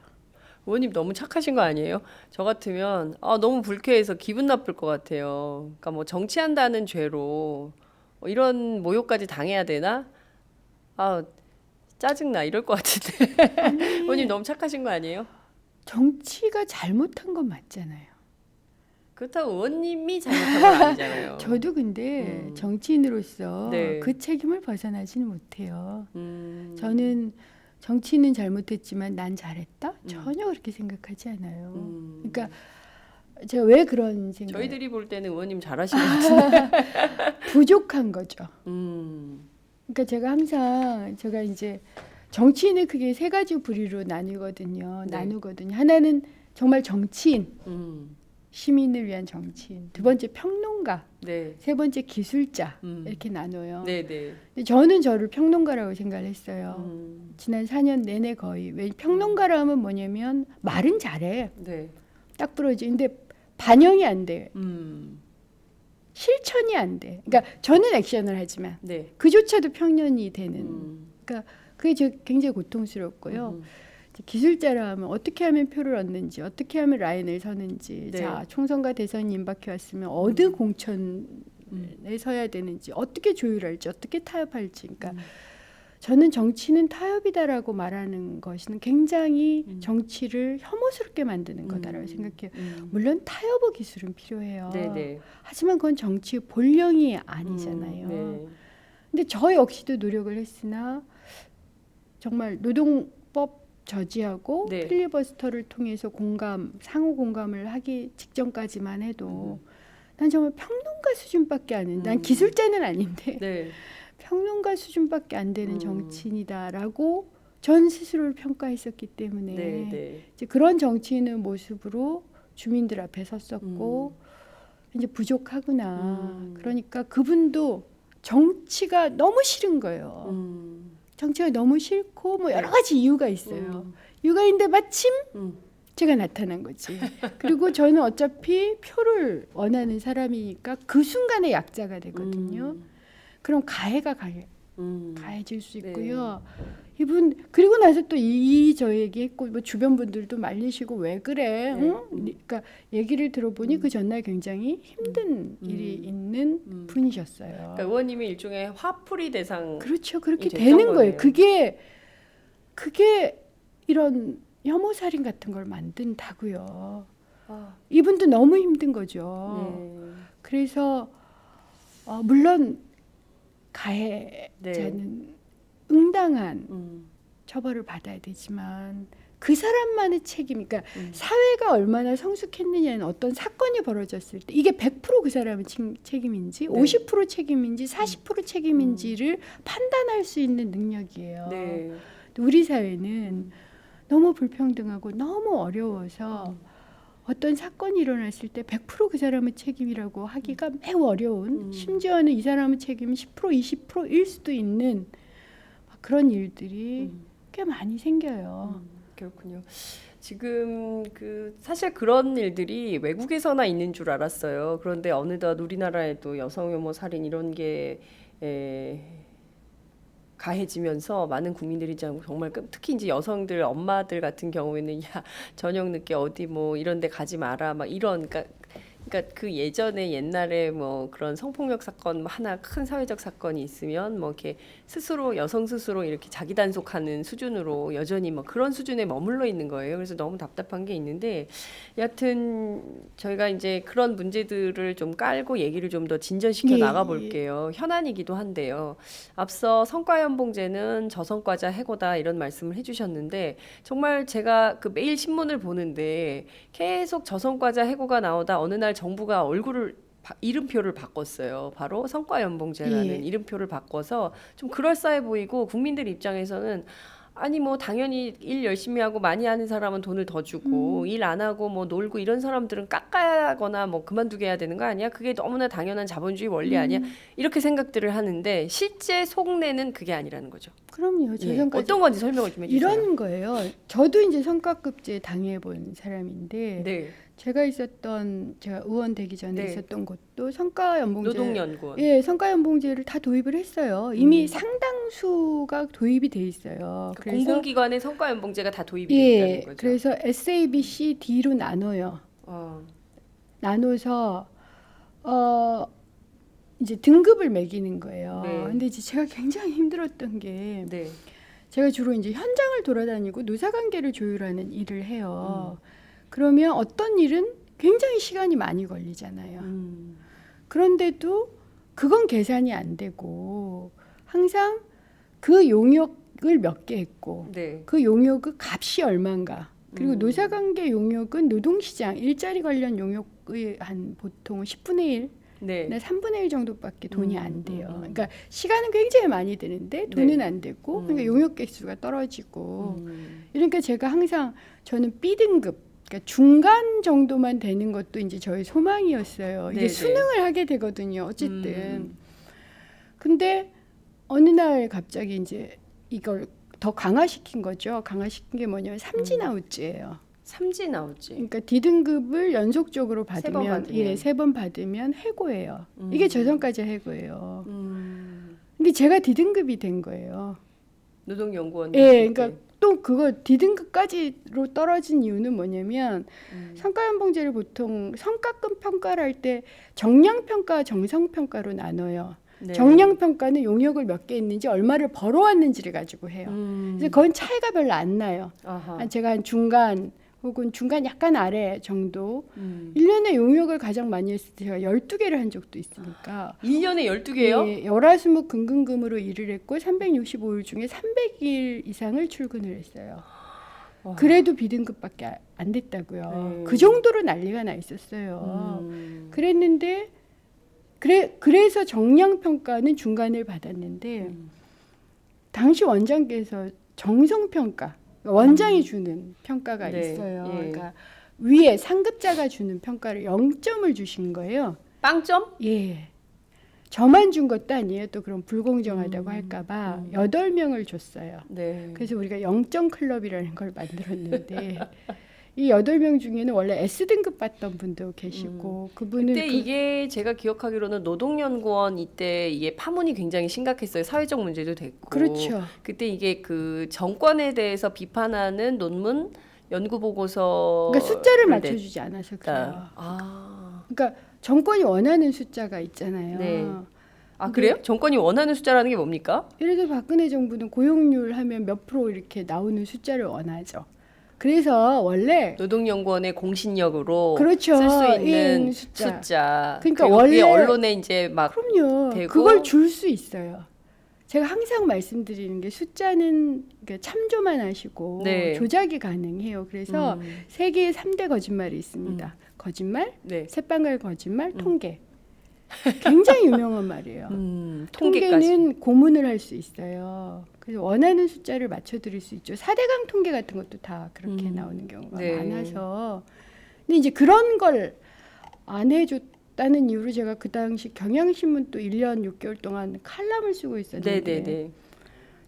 의원님 너무 착하신 거 아니에요? 저 같으면 너무 불쾌해서 기분 나쁠 것 같아요. 그러니까 뭐 정치한다는 죄로 이런 모욕까지 당해야 되나? 아, 짜증나 이럴 것 같은데. 의원님 너무 착하신 거 아니에요? 정치가 잘못한 건 맞잖아요. 그렇다고 의원님이 잘못한 건 아니잖아요. 저도 근데 정치인으로서 네. 그 책임을 벗어나지는 못해요. 저는 정치인은 잘못했지만 난 잘했다? 전혀 그렇게 생각하지 않아요. 그러니까 제가 왜 그런 생각? 저희들이 볼 때는 의원님 잘하신 것 같은데. 부족한 거죠. 그러니까 제가 이제 정치인을 크게 세 가지 부류로 나누거든요. 하나는 정말 정치인, 시민을 위한 정치인. 두 번째 평론가, 네. 세 번째 기술자 이렇게 나눠요. 네, 네. 근데 저는 저를 평론가라고 생각을 했어요. 지난 4년 내내 거의. 왜 평론가라 하면 뭐냐면 말은 잘해. 네. 딱 부러지. 근데 반영이 안 돼. 실천이 안 돼. 그러니까 저는 액션을 하지만 네. 그조차도 평년이 되는. 그러니까 그게 굉장히 고통스럽고요. 기술자라 하면 어떻게 하면 표를 얻는지, 어떻게 하면 라인을 서는지, 네. 자 총선과 대선이 임박해 왔으면 어느 공천에 서야 되는지, 어떻게 조율할지, 어떻게 타협할지. 그러니까 저는 정치는 타협이다라고 말하는 것은 굉장히 정치를 혐오스럽게 만드는 거다라고 생각해요. 물론 타협의 기술은 필요해요. 네, 네. 하지만 그건 정치의 본령이 아니잖아요. 네. 근데 저 역시도 노력을 했으나 정말 노동법 저지하고 네. 필리버스터를 통해서 상호 공감을 하기 직전까지만 해도 난 정말 평론가 수준밖에 안 해. 난 기술자는 아닌데 네. 평론가 수준밖에 안 되는 정치인이다라고 전 스스로를 평가했었기 때문에 네, 네. 이제 그런 정치인의 모습으로 주민들 앞에 섰었고 이제 부족하구나. 그러니까 그분도 정치가 너무 싫은 거예요. 정치가 너무 싫고 뭐 여러 가지 이유가 있어요. 이유가 있는데 마침 제가 나타난 거지. 그리고 저는 어차피 표를 원하는 사람이니까 그 순간에 약자가 되거든요. 그럼 가해질 수 있고요. 이분 그리고 나서 또 저 얘기했고 뭐 주변 분들도 말리시고 왜 그래? 응? 그러니까 얘기를 들어보니 그 전날 굉장히 힘든 일이 있는 분이셨어요. 그러니까 의원님이 일종의 화풀이 대상. 그렇죠. 그렇게 됐던 되는 거네요. 거예요. 그게 이런 혐오 살인 같은 걸 만든다고요. 이분도 너무 힘든 거죠. 그래서 물론 가해자는 응당한 처벌을 받아야 되지만 그 사람만의 책임, 그러니까 사회가 얼마나 성숙했느냐는 어떤 사건이 벌어졌을 때 이게 100% 그 사람의 책임인지 50% 책임인지 40% 책임인지를 판단할 수 있는 능력이에요. 네. 우리 사회는 너무 불평등하고 너무 어려워서 어떤 사건이 일어났을 때 100% 그 사람의 책임이라고 하기가 매우 어려운, 심지어는 이 사람의 책임이 10% 20%일 수도 있는 그런 일들이 꽤 많이 생겨요. 그렇군요. 지금 사실 그런 일들이 외국에서나 있는 줄 알았어요. 그런데 어느덧 우리나라에도 여성 혐오 살인 이런 게 가해지면서 많은 국민들이 정말 특히 이제 여성들 엄마들 같은 경우에는 야 저녁 늦게 어디 뭐 이런 데 가지 마라 막 이런 그러니까 그 예전에 옛날에 뭐 그런 성폭력 사건 하나 큰 사회적 사건이 있으면 뭐 이렇게 여성 스스로 이렇게 자기 단속하는 수준으로 여전히 뭐 그런 수준에 머물러 있는 거예요. 그래서 너무 답답한 게 있는데 여하튼 저희가 이제 그런 문제들을 좀 깔고 얘기를 좀 더 진전시켜 나가 볼게요. 현안이기도 한데요. 앞서 성과연봉제는 저성과자 해고다 이런 말씀을 해주셨는데 정말 제가 그 매일 신문을 보는데 계속 저성과자 해고가 나오다 어느 날 정부가 이름표를 바꿨어요. 바로 성과연봉제라는 이름표를 바꿔서 좀 그럴싸해 보이고 국민들 입장에서는 아니 뭐 당연히 일 열심히 하고 많이 하는 사람은 돈을 더 주고 일 안 하고 뭐 놀고 이런 사람들은 깎아거나 뭐 그만두게 해야 되는 거 아니야? 그게 너무나 당연한 자본주의 원리 아니야? 이렇게 생각들을 하는데 실제 속내는 그게 아니라는 거죠. 그럼요. 예. 저전까지 어떤 건지 설명을 좀 해주세요. 이런 거예요. 저도 이제 성과급제 당해본 사람인데 네. 제가 의원 되기 전에 네. 있었던 곳도 성과연봉제 노동연구원. 예, 성과연봉제를 다 도입을 했어요. 이미 상당수가 도입이 돼 있어요. 그 그래서 공공기관의 성과연봉제가 다 도입이 돼 예, 있다는 거죠. 그래서 SABC D로 나눠요. 어. 나눠서 이제 등급을 매기는 거예요. 네. 근데 이제 제가 굉장히 힘들었던 게 네. 제가 주로 이제 현장을 돌아다니고 노사관계를 조율하는 일을 해요. 그러면 어떤 일은 굉장히 시간이 많이 걸리잖아요. 그런데도 그건 계산이 안 되고 항상 그 용역을 몇 개 했고 네. 그 용역의 값이 얼마인가. 그리고 노사관계 용역은 노동시장 일자리 관련 용역의 한 보통 10분의 1, 네. 3분의 1 정도밖에 돈이 안 돼요. 그러니까 시간은 굉장히 많이 드는데 돈은 네. 안 되고 그러니까 용역 개수가 떨어지고 그러니까 제가 항상 저는 B등급 그러니까 중간 정도만 되는 것도 이제 저의 소망이었어요. 이게 네네. 수능을 하게 되거든요. 어쨌든. 근데 어느 날 갑자기 이제 이걸 더 강화시킨 거죠. 강화시킨 게 뭐냐면 삼진아웃제예요. 삼진아웃제. 그러니까 D등급을 연속적으로 번 받으면 받으면. 3번 받으면 해고예요. 이게 저전까지 해고예요. 음. 근데 제가 D등급이 된 거예요. 노동연구원. 예, 그러니까 또 그거 D등급까지로 떨어진 이유는 뭐냐면 성과연봉제를 보통 성과급 평가를 할 때 정량평가, 정성평가로 나눠요. 네. 정량평가는 용역을 몇 개 했는지 얼마를 벌어왔는지를 가지고 해요. 그래서 그건 차이가 별로 안 나요. 아하. 제가 한 중간 혹은 중간 약간 아래 정도 1년에 용역을 가장 많이 했을 때 제가 12개를 한 적도 있으니까 1년에 12개요? 예, 월화수목 금금금으로 일을 했고 365일 중에 300일 이상을 출근을 했어요. 그래도 B등급밖에 안 됐다고요. 그 정도로 난리가 나 있었어요. 그랬는데 그래서 정량평가는 중간을 받았는데 당시 원장께서 정성평가 원장이 주는 평가가 네, 있어요. 예. 그러니까 위에 상급자가 주는 평가를 0점을 주신 거예요. 빵점? 예. 저만 준 것도 아니에요. 또 그럼 불공정하다고 할까봐 8명을 줬어요. 네. 그래서 우리가 0점 클럽이라는 걸 만들었는데 이 8명 중에는 원래 S등급 받던 분도 계시고 그분은 그때 이게 제가 기억하기로는 노동연구원 이때 이게 파문이 굉장히 심각했어요. 사회적 문제도 됐고. 그렇죠. 그때 이게 그 정권에 대해서 비판하는 논문 연구 보고서 그러니까 숫자를 맞춰주지 않아서 그래요. 아. 그러니까 정권이 원하는 숫자가 있잖아요. 네. 아 근데 그래요? 정권이 원하는 숫자라는 게 뭡니까? 예를 들어 박근혜 정부는 고용률 하면 몇 프로 이렇게 나오는 숫자를 원하죠. 그래서 원래 노동연구원의 공신력으로 그렇죠. 쓸 수 있는 인 숫자. 그러니까 그리고 그게 원래 언론에 이제 막 그럼요. 되고. 그걸 줄 수 있어요. 제가 항상 말씀드리는 게 숫자는 그러니까 참조만 하시고 네. 조작이 가능해요. 그래서 세계에 3대 거짓말이 있습니다. 거짓말, 네. 새빵갈 거짓말, 통계. 굉장히 유명한 말이에요. 통계까지. 통계는 고문을 할 수 있어요. 그래서 원하는 숫자를 맞춰드릴 수 있죠. 4대강 통계 같은 것도 다 그렇게 나오는 경우가 네. 많아서. 근데 이제 그런 걸 안 해줬다는 이유로 제가 그 당시 경향신문 또 1년 6개월 동안 칼럼을 쓰고 있었는데 네네네.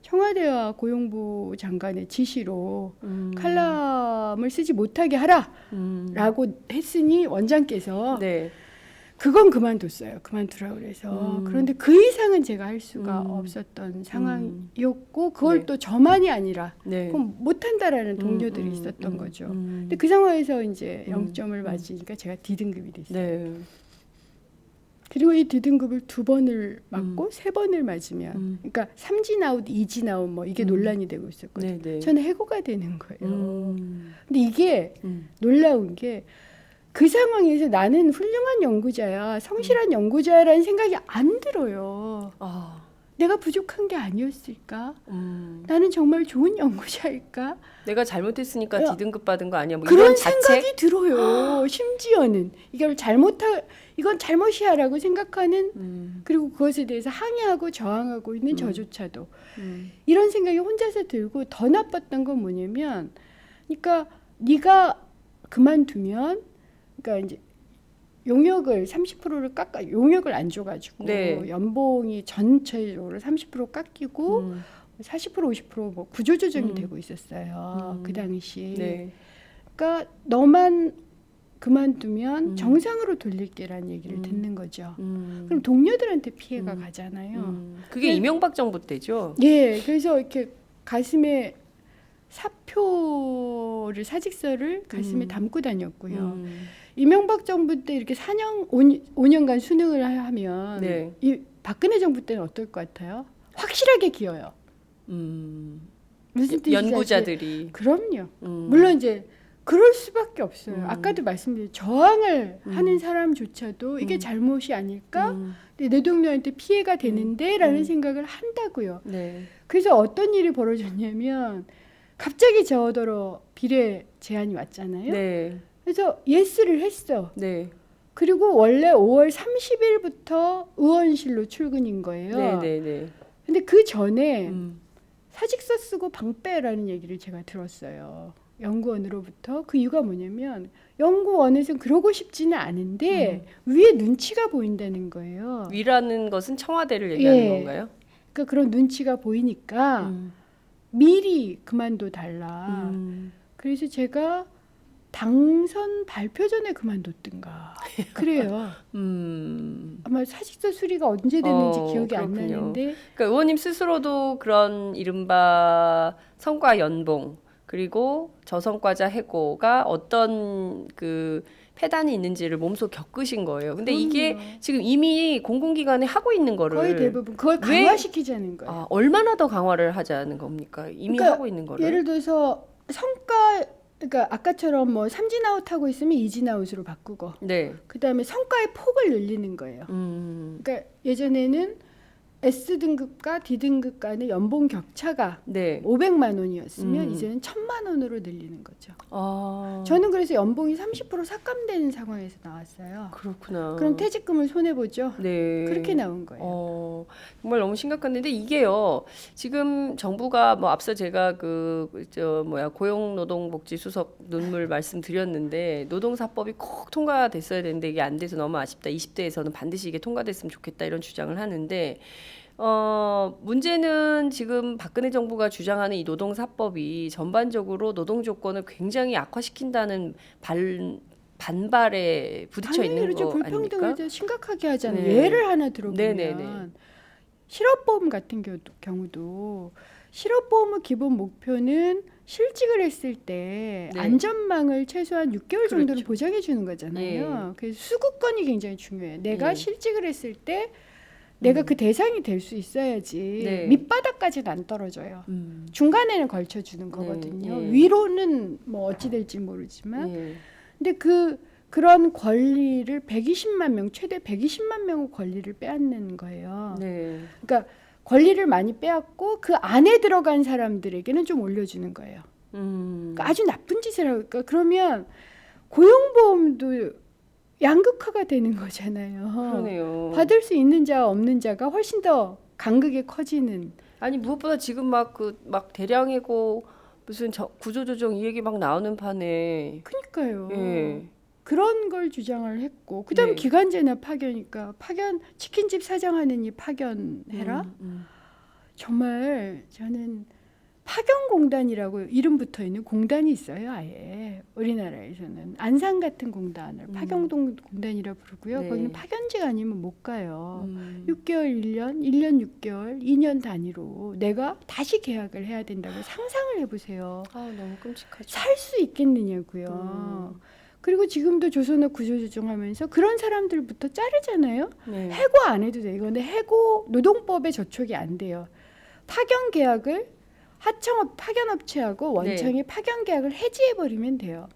청와대와 고용부 장관의 지시로 칼럼을 쓰지 못하게 하라라고 했으니 원장께서 네. 그건 그만뒀어요. 그만두라고 그래서. 그런데 그 이상은 제가 할 수가 없었던 상황이었고 그걸 네. 또 저만이 아니라 네. 그럼 못한다라는 동료들이 있었던 거죠. 근데 그 상황에서 이제 0점을 맞으니까 제가 D등급이 됐어요. 네. 그리고 이 D등급을 2번을 맞고 3번을 맞으면 그러니까 3진아웃, 2진아웃 뭐 이게 논란이 되고 있었거든요. 네, 네. 저는 해고가 되는 거예요. 근데 이게 놀라운 게 그 상황에서 나는 훌륭한 연구자야, 성실한 연구자라는 생각이 안 들어요. 아. 내가 부족한 게 아니었을까? 나는 정말 좋은 연구자일까? 내가 잘못했으니까 야, D등급 받은 거 아니야? 뭐 그런 이런 자책? 생각이 들어요. 심지어는 이건 잘못이야라고 생각하는 그리고 그것에 대해서 항의하고 저항하고 있는 저조차도 이런 생각이 혼자서 들고 더 나빴던 건 뭐냐면, 그러니까 네가 그만두면, 그러니까 이제 용역을 30%를 용역을 안 줘가지고 네. 연봉이 전체적으로 30% 깎이고 40% 50% 구조조정이 되고 있었어요. 그 당시. 네. 그러니까 너만 그만두면 정상으로 돌릴게라는 얘기를 듣는 거죠. 그럼 동료들한테 피해가 가잖아요. 그게 이명박 정부 때죠? 예, 그래서 이렇게 가슴에 사직서를 가슴에 담고 다녔고요. 이명박 정부 때 이렇게 5년간 수능을 하면 네. 이 박근혜 정부 때는 어떨 것 같아요? 확실하게 기어요. 무슨 뜻인지 연구자들이. 그럼요. 물론 이제 그럴 수밖에 없어요. 아까도 말씀드린 저항을 하는 사람조차도 이게 잘못이 아닐까? 근데 내 동료한테 피해가 되는데라는 생각을 한다고요. 네. 그래서 어떤 일이 벌어졌냐면 갑자기 저더러 비례 제안이 왔잖아요. 네. 그래서 예스를 했어. 네. 그리고 원래 5월 30일부터 의원실로 출근인 거예요. 네. 네. 네. 근데 그 전에 사직서 쓰고 방빼라는 얘기를 제가 들었어요. 연구원으로부터. 그 이유가 뭐냐면 연구원에서는 그러고 싶지는 않은데 위에 눈치가 보인다는 거예요. 위라는 것은 청와대를 얘기하는 예. 건가요? 그러니까 그런 눈치가 보이니까 미리 그만둬 달라. 그래서 제가 당선 발표 전에 그만뒀든가 그래요. 아마 사직서 수리가 언제 됐는지 기억이 안 그렇군요. 나는데 그러니까 의원님 스스로도 그런 이른바 성과 연봉 그리고 저성과자 해고가 어떤 그 폐단이 있는지를 몸소 겪으신 거예요. 근데 이게 지금 이미 공공기관에 하고 있는 거를 거의 대부분 그걸 왜- 강화시키자는 거예요. 얼마나 더 강화를 하자는 겁니까? 이미 그러니까 하고 있는 거를. 예를 들어서 성과, 그러니까 아까처럼 뭐 삼진아웃 하고 있으면 이진아웃으로 바꾸고, 네. 그다음에 성과의 폭을 늘리는 거예요. 그러니까 예전에는 S 등급과 D 등급 간의 연봉 격차가 네. 500만 원이었으면 이제는 1000만 원으로 늘리는 거죠. 아, 저는 그래서 연봉이 30% 삭감되는 상황에서 나왔어요. 그렇구나. 그럼 퇴직금을 손해 보죠. 네. 그렇게 나온 거예요. 정말 너무 심각한데 이게요. 지금 정부가 뭐 앞서 제가 고용노동복지수석 논문 말씀드렸는데 노동사법이 꼭 통과됐어야 되는데 이게 안 돼서 너무 아쉽다. 20대에서는 반드시 이게 통과됐으면 좋겠다 이런 주장을 하는데 문제는 지금 박근혜 정부가 주장하는 이 노동사법이 전반적으로 노동 조건을 굉장히 악화시킨다는 반발에 부딪혀 있는 그렇죠. 거 아닙니까? 불평등을 더 심각하게 하잖아요. 네. 예를 하나 들어보면 네네네. 실업보험 같은 경우도 실업보험의 기본 목표는 실직을 했을 때 네. 안전망을 최소한 6개월 정도는 그렇죠. 보장해 주는 거잖아요. 그래서 수급권이 굉장히 중요해요. 내가 예. 실직을 했을 때 내가 그 대상이 될 수 있어야지. 네. 밑바닥까지는 안 떨어져요. 중간에는 걸쳐주는 거거든요. 예. 위로는 뭐 어찌 될지 모르지만. 예. 근데 그런 권리를 120만 명, 최대 120만 명의 권리를 빼앗는 거예요. 네. 그러니까 권리를 많이 빼앗고 그 안에 들어간 사람들에게는 좀 올려주는 거예요. 그러니까 아주 나쁜 짓을 하고, 그러니까 그러면 고용보험도 양극화가 되는 거잖아요. 그러네요. 받을 수 있는 자와 없는 자가 훨씬 더 간극이 커지는. 아니 무엇보다 지금 막 대량해고 무슨 구조조정 이 얘기 막 나오는 판에 그러니까요. 예. 그런 걸 주장을 했고, 그다음에 네. 기간제나 파견이니까 치킨집 사장하느니 파견해라. 정말 저는 파견공단이라고 이름 붙어 있는 공단이 있어요. 아예 우리나라에서는 안산 같은 공단을 파견공단이라 부르고요. 네. 거기는 파견직 아니면 못 가요. 6개월 1년, 1년 6개월, 2년 단위로 내가 다시 계약을 해야 된다고 상상을 해보세요. 너무 끔찍하죠. 살 수 있겠느냐고요. 그리고 지금도 조선업 구조조정하면서 그런 사람들부터 자르잖아요. 네. 해고 안 해도 돼요. 근데 해고 노동법에 저촉이 안 돼요. 파견 계약을 파견업체하고 원청이 파견 계약을 해지해 버리면 돼요.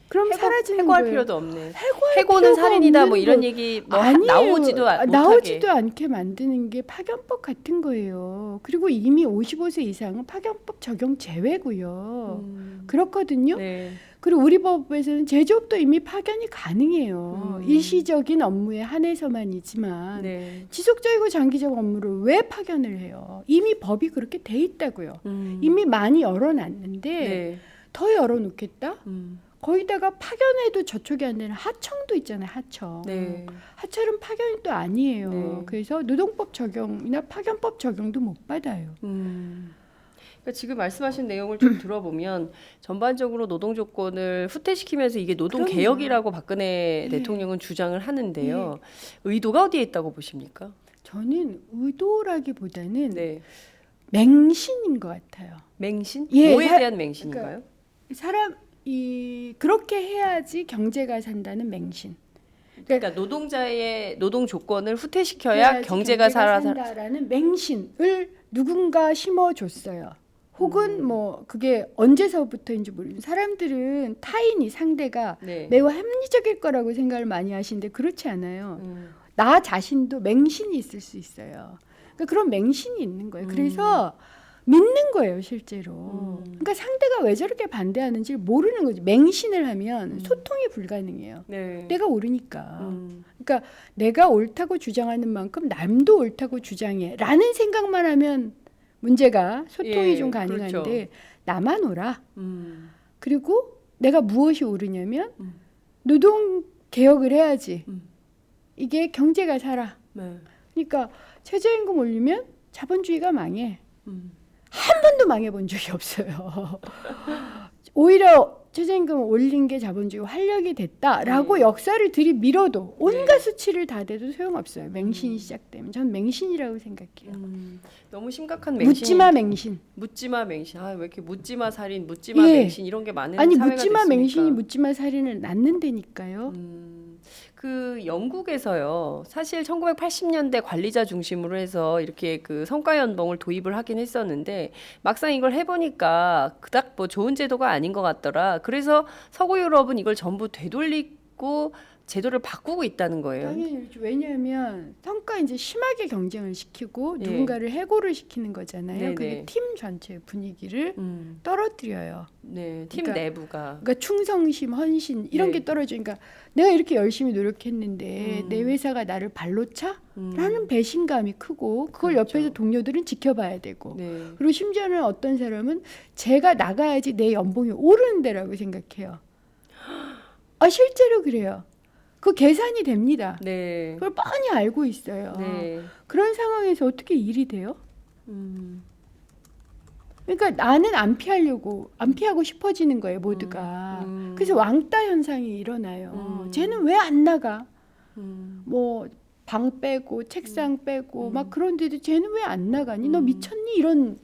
그럼 사라지는 해고할 거예요. 필요도 없네. 해고할 해고는 필요가 살인이다 없는 뭐 이런 거. 얘기 뭐 아니에요. 나오지도 나오지도 않게 만드는 게 파견법 같은 거예요. 그리고 이미 55세 이상은 파견법 적용 제외고요. 그렇거든요. 네. 그리고 우리 법에서는 제조업도 이미 파견이 가능해요. 음. 일시적인 업무에 한해서만이지만 네. 지속적이고 장기적 업무를 왜 파견을 해요? 이미 법이 그렇게 돼 있다고요. 이미 많이 열어놨는데 네. 더 열어놓겠다? 음. 거기다가 파견해도 저촉이 안 되는 하청도 있잖아요. 하청. 네. 하청은 파견이 또 아니에요. 네. 그래서 노동법 적용이나 파견법 적용도 못 받아요. 그러니까 지금 말씀하신 내용을 좀 들어보면 전반적으로 노동 조건을 후퇴시키면서 이게 노동 그럼요. 개혁이라고 박근혜 네. 대통령은 주장을 하는데요. 의도가 어디에 있다고 보십니까? 저는 의도라기보다는 네. 맹신인 것 같아요. 맹신? 예, 뭐에 대한 맹신인가요? 그렇게 해야지 경제가 산다는 맹신. 그러니까 노동자의 노동 조건을 후퇴시켜야 그래야지 경제가 산다라는 맹신을 누군가 심어줬어요. 혹은 뭐 그게 언제서부터인지 모르겠는데 사람들은 타인이 상대가 네. 매우 합리적일 거라고 생각을 많이 하시는데 그렇지 않아요. 음. 나 자신도 맹신이 있을 수 있어요. 그러니까 그런 맹신이 있는 거예요. 그래서 믿는 거예요, 실제로. 그러니까 상대가 왜 저렇게 반대하는지 모르는 거지. 맹신을 하면 소통이 불가능해요. 네. 내가 옳으니까. 그러니까 내가 옳다고 주장하는 만큼 남도 옳다고 주장해라는 생각만 하면 문제가 소통이 예, 좀 가능한데 그렇죠. 나만 옳아. 그리고 내가 무엇이 옳으냐면 노동 개혁을 해야지. 이게 경제가 살아. 네. 그러니까 최저임금 올리면 자본주의가 망해. 한 번도 망해본 적이 없어요. 오히려 최저임금 올린 게 자본주의 활력이 됐다라고 역사를 들이밀어도 온갖 수치를 다 대도 소용없어요. 맹신이 시작되면 전 맹신이라고 생각해요. 너무 심각한 맹신. 묻지마 맹신. 묻지마 맹신. 아, 왜 이렇게 묻지마 살인, 묻지마 예. 맹신 이런 게 많은 아니 사회가 묻지마 됐으니까. 맹신이 묻지마 살인을 낳는다니까요. 그 영국에서요. 사실 1980년대 관리자 중심으로 해서 이렇게 그 성과 연봉을 도입을 하긴 했었는데 막상 이걸 해보니까 그닥 뭐 좋은 제도가 아닌 것 같더라. 그래서 서구 유럽은 이걸 전부 되돌리고 제도를 바꾸고 있다는 거예요. 당연히 그렇죠. 왜냐하면 성과 이제 심하게 경쟁을 시키고 예. 누군가를 해고를 시키는 거잖아요. 네네. 그게 팀 전체의 분위기를 떨어뜨려요. 네, 팀 그러니까- 내부가. 그러니까 충성심, 헌신 이런 네. 게 떨어져. 그러니까 내가 이렇게 열심히 노력했는데 내 회사가 나를 발로 차? 라는 배신감이 크고 그걸 그렇죠. 옆에서 동료들은 지켜봐야 되고 네. 그리고 심지어는 어떤 사람은 제가 나가야지 내 연봉이 오르는 데라고 생각해요. 아 실제로 그래요. 그 계산이 됩니다. 네. 그걸 뻔히 알고 있어요. 네. 그런 상황에서 어떻게 일이 돼요? 그러니까 나는 안 피하고 싶어지는 거예요, 모두가. 그래서 왕따 현상이 일어나요. 쟤는 왜 안 나가? 뭐 방 빼고 책상 빼고 막 그런데도 쟤는 왜 안 나가니? 너 미쳤니? 이런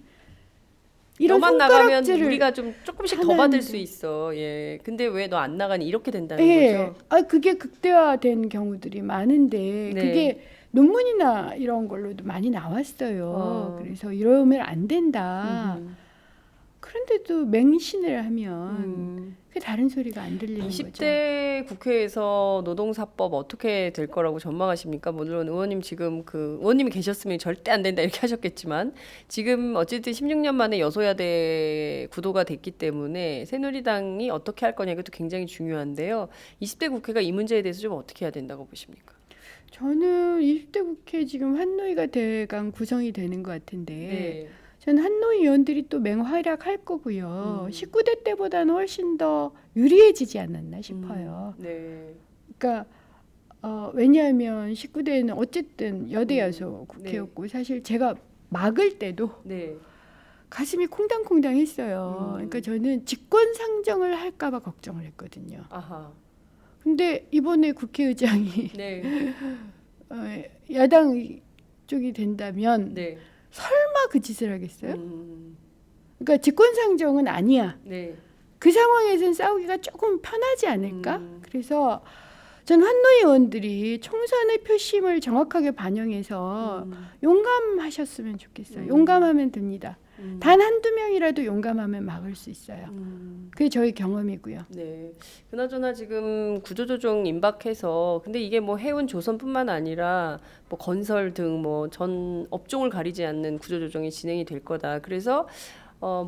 너만 나가면 손가락질을 우리가 좀 조금씩 더 하면 받을 안 수 돼. 있어. 예. 근데 왜 너 안 나가니 이렇게 된다는 예. 거죠. 아 그게 극대화된 경우들이 많은데 네. 그게 논문이나 이런 걸로도 많이 나왔어요. 그래서 이러면 안 된다. 그런데도 맹신을 하면 그 다른 소리가 안 들리는 거죠. 20대 국회에서 노동사법 어떻게 될 거라고 전망하십니까? 물론 의원님 지금 그 의원님이 계셨으면 절대 안 된다 이렇게 하셨겠지만 지금 어쨌든 16년 만에 여소야대 구도가 됐기 때문에 새누리당이 어떻게 할 거냐 이것도 굉장히 중요한데요. 20대 국회가 이 문제에 대해서 좀 어떻게 해야 된다고 보십니까? 저는 20대 국회 지금 한노위가 대강 구성이 되는 것 같은데 네. 저는 한노위 의원들이 또 맹활약할 거고요. 19대 때보다는 훨씬 더 유리해지지 않았나 싶어요. 네. 그러니까 왜냐하면 19대는 어쨌든 여대여소 국회였고 사실 제가 막을 때도 네. 가슴이 콩당콩당했어요. 그러니까 저는 직권 상정을 할까봐 걱정을 했거든요. 아하. 근데 이번에 국회의장이 네. 야당 쪽이 된다면 네. 설마 그 짓을 하겠어요? 음. 그러니까 직권 상정은 아니야. 네. 그 상황에선 싸우기가 조금 편하지 않을까? 그래서 저는 한노희 의원들이 총선의 표심을 정확하게 반영해서 용감하셨으면 좋겠어요. 용감하면 됩니다. 단 한두 명이라도 용감하면 막을 수 있어요. 그게 저희 경험이고요. 네. 그나저나 지금 구조조정 임박해서 근데 이게 뭐 해운 조선뿐만 아니라 뭐 건설 등 뭐 전 업종을 가리지 않는 구조조정이 진행이 될 거다. 그래서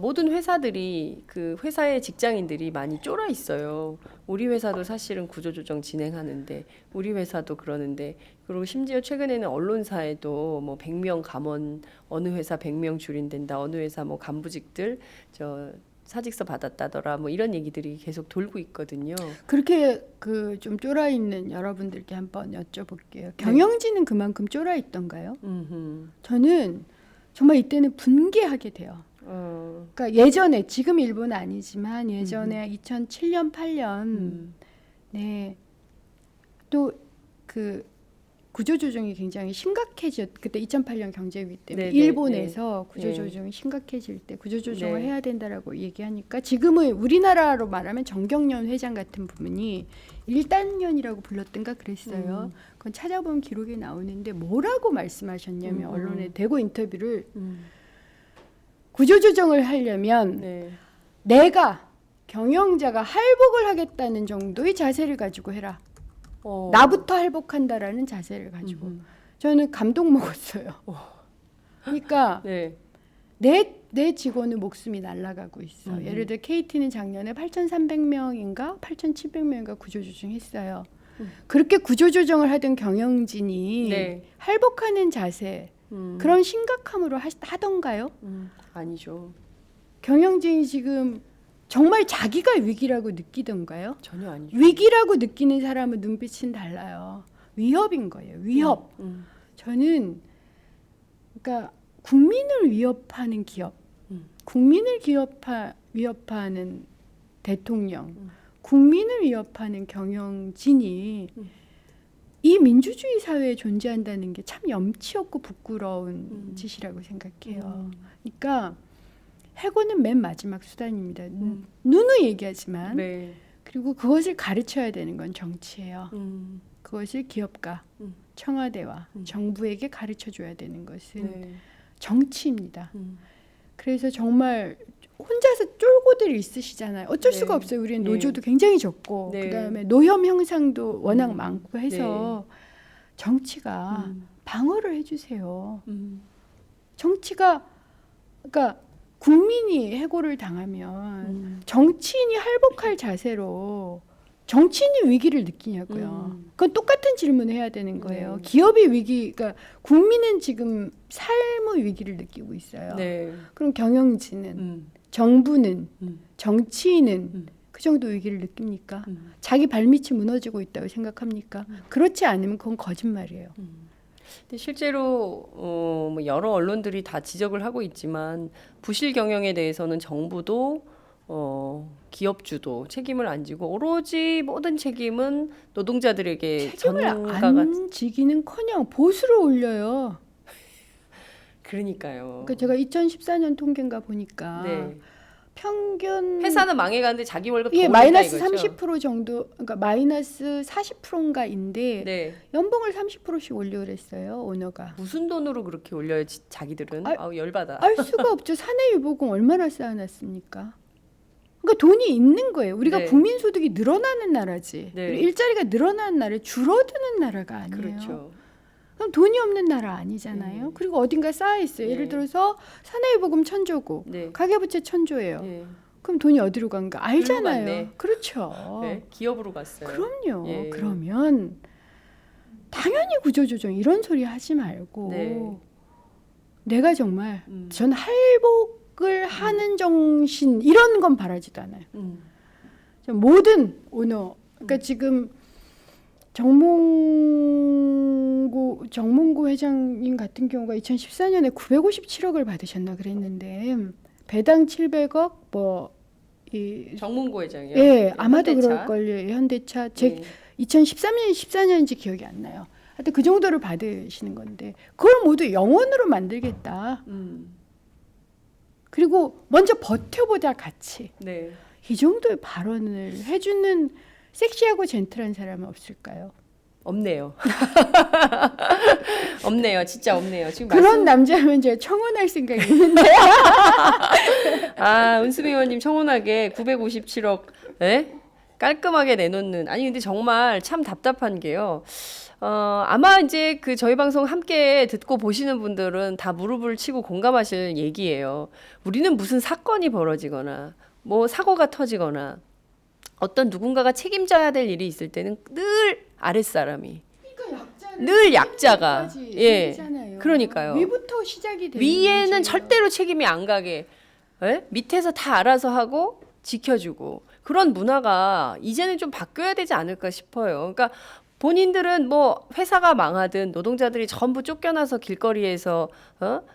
모든 회사들이 그 회사의 직장인들이 많이 쫄아 있어요. 우리 회사도 사실은 구조조정 진행하는데 우리 회사도 그러는데 그리고 심지어 최근에는 언론사에도 뭐 100명 감원 어느 회사 100명 줄인댄다. 어느 회사 뭐 간부직들 저 사직서 받았다더라. 뭐 이런 얘기들이 계속 돌고 있거든요. 그렇게 그 좀 쫄아 있는 여러분들께 한번 여쭤볼게요. 경영진은 그만큼 쫄아 있던가요? 저는 정말 이때는 분개하게 돼요. 그러니까 예전에 지금 일본은 아니지만 예전에 2007년 8년 네. 또 그 구조조정이 굉장히 심각해졌 그때 2008년 경제위기 때문에 네네, 일본에서 네. 구조조정이 심각해질 때 구조조정을 네. 해야 된다라고 얘기하니까 지금은 우리나라로 말하면 정경련 회장 같은 부분이 일단련이라고 불렀던가 그랬어요. 그건 찾아보면 기록에 나오는데 뭐라고 말씀하셨냐면 언론에 대고 인터뷰를 구조조정을 하려면 네. 내가 경영자가 할복을 하겠다는 정도의 자세를 가지고 해라. 나부터 할복한다라는 자세를 가지고 저는 감동 먹었어요. 그러니까 네. 내 직원의 목숨이 날아가고 있어. 예를 들어 KT는 작년에 8,300명인가 8,700명인가 구조조정했어요. 그렇게 구조조정을 하던 경영진이 네. 할복하는 자세 그런 심각함으로 하던가요? 아니죠. 경영진이 지금 정말 자기가 위기라고 느끼던가요? 전혀 아니죠. 위기라고 느끼는 사람은 눈빛은 달라요. 위협인 거예요. 위협. 저는 그러니까 국민을 위협하는 기업, 국민을 위협하는 대통령, 국민을 위협하는 경영진이 이 민주주의 사회에 존재한다는 게 참 염치 없고 부끄러운 짓이라고 생각해요. 그러니까 해고는 맨 마지막 수단입니다. 누누이 얘기하지만 네. 그리고 그것을 가르쳐야 되는 건 정치예요. 그것을 기업가, 청와대와 정부에게 가르쳐줘야 되는 것은 네. 정치입니다. 그래서 정말 혼자서 쫄고들 있으시잖아요. 어쩔 네. 수가 없어요. 우리는 네. 노조도 굉장히 적고 네. 그다음에 노혐 형상도 워낙 많고 해서 정치가 방어를 해주세요. 정치가 그러니까 국민이 해고를 당하면 정치인이 할복할 자세로 정치인이 위기를 느끼냐고요. 그건 똑같은 질문을 해야 되는 거예요. 네. 기업의 위기, 그러니까 국민은 지금 삶의 위기를 느끼고 있어요. 네. 그럼 경영진은, 정부는, 정치인은 그 정도 위기를 느낍니까? 자기 발밑이 무너지고 있다고 생각합니까? 그렇지 않으면 그건 거짓말이에요. 근데 실제로 뭐 여러 언론들이 다 지적을 하고 있지만 부실 경영에 대해서는 정부도 기업주도 책임을 안 지고 오로지 모든 책임은 노동자들에게 책임을 전가가 안 지기는커녕 보수를 올려요. 그러니까요. 그러니까 제가 2014년 통계인가 보니까 네. 평균 회사는 망해가는데 자기 월급 더 예, 올린다 마이너스 이거죠? 30% 정도, 그러니까 마이너스 40%인가인데 네. 연봉을 30%씩 올려 그랬어요 오너가. 무슨 돈으로 그렇게 올려요 자기들은? 아우 열받아. 알 수가 없죠. 사내유보금 얼마나 쌓아놨습니까? 그러니까 돈이 있는 거예요. 우리가 네. 국민 소득이 늘어나는 나라지. 네. 우리 일자리가 늘어나는 나라에 줄어드는 나라가 아니에요. 그렇죠. 그럼 돈이 없는 나라 아니잖아요. 그리고 어딘가 쌓여 있어요. 예를 네. 들어서 사내유보금 1,000조고 네. 가계부채 1,000조예요. 네. 그럼 돈이 어디로 간가 알잖아요. 갔네. 그렇죠. 네. 기업으로 갔어요. 그럼요. 예. 그러면 당연히 구조조정 이런 소리 하지 말고 네. 내가 정말 전 할복을 하는 정신 이런 건 바라지도 않아요. 모든 오너 그러니까 지금 정몽구 회장님 같은 경우가 2014년에 957억을 받으셨나 그랬는데 배당 700억 이 정문고 회장이요. 예, 아마도 현대차. 그럴 걸요. 현대차 제 네. 2013년 14년인지 기억이 안 나요. 하여튼 그 정도를 받으시는 건데 그걸 모두 영원으로 만들겠다. 그리고 먼저 버텨보자 같이. 네. 이 정도의 발언을 해주는 섹시하고 젠틀한 사람은 없을까요? 없네요. 없네요. 진짜 없네요. 지금 그런 남자면 제가 청혼할 생각이 있는데. 은수미 의원님 청혼하게 957억 깔끔하게 내놓는. 아니 근데 정말 참 답답한 게요. 아마 이제 그 저희 방송 함께 듣고 보시는 분들은 다 무릎을 치고 공감하실 얘기예요. 우리는 무슨 사건이 벌어지거나 뭐 사고가 터지거나 어떤 누군가가 책임져야 될 일이 있을 때는 늘 아랫사람이 늘 약자가 그러니까요. 위부터 시작이 되는 위에는 문제예요. 절대로 책임이 안 가게 밑에서 다 알아서 하고 지켜주고 그런 문화가 이제는 좀 바뀌어야 되지 않을까 싶어요. 그러니까 본인들은 뭐 회사가 망하든 노동자들이 전부 쫓겨나서 길거리에서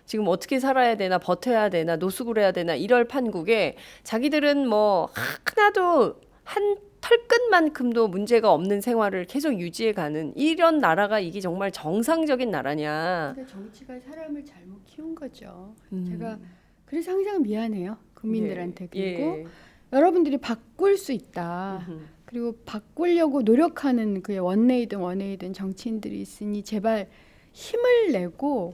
지금 어떻게 살아야 되나 버텨야 되나 노숙을 해야 되나 이럴 판국에 자기들은 뭐 하나도 한 털끝만큼도 문제가 없는 생활을 계속 유지해가는 이런 나라가 이게 정말 정상적인 나라냐. 그러니까 정치가 사람을 잘못 키운 거죠. 제가 그래서 항상 미안해요. 국민들한테. 그리고 여러분들이 바꿀 수 있다. 그리고 바꾸려고 노력하는 그 원내이든 정치인들이 있으니 제발 힘을 내고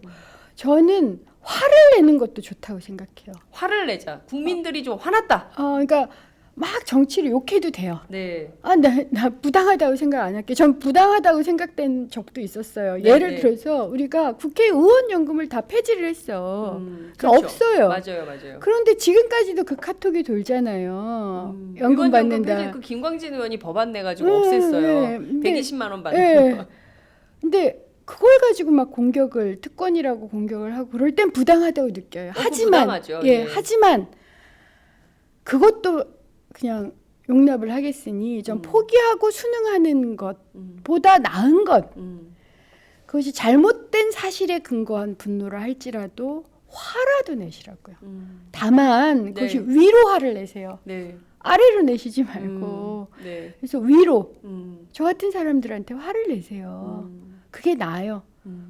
저는 화를 내는 것도 좋다고 생각해요. 화를 내자. 국민들이 좀 화났다. 그러니까 막 정치를 욕해도 돼요. 네. 나 부당하다고 생각 안 할게. 전 부당하다고 생각된 적도 있었어요. 네, 예를 네. 들어서 우리가 국회의원 연금을 다 폐지를 했어. 그렇죠. 없어요. 맞아요. 그런데 지금까지도 그 카톡이 돌잖아요. 연금 의원 받는다. 폐지, 그 김광진 의원이 법안 내가지고 없앴어요. 근데, 120만 원 받는 거. 근데 그걸 가지고 막 특권이라고 공격을 하고 그럴 땐 부당하다고 느껴요. 부당하죠. 하지만 그것도 그냥 용납을 하겠으니 좀 포기하고 순응하는 것보다 나은 것. 그것이 잘못된 사실에 근거한 분노를 할지라도 화라도 내시라고요. 다만 그것이 위로 화를 내세요. 네. 아래로 내시지 말고. 그래서 위로. 저 같은 사람들한테 화를 내세요. 그게 나아요.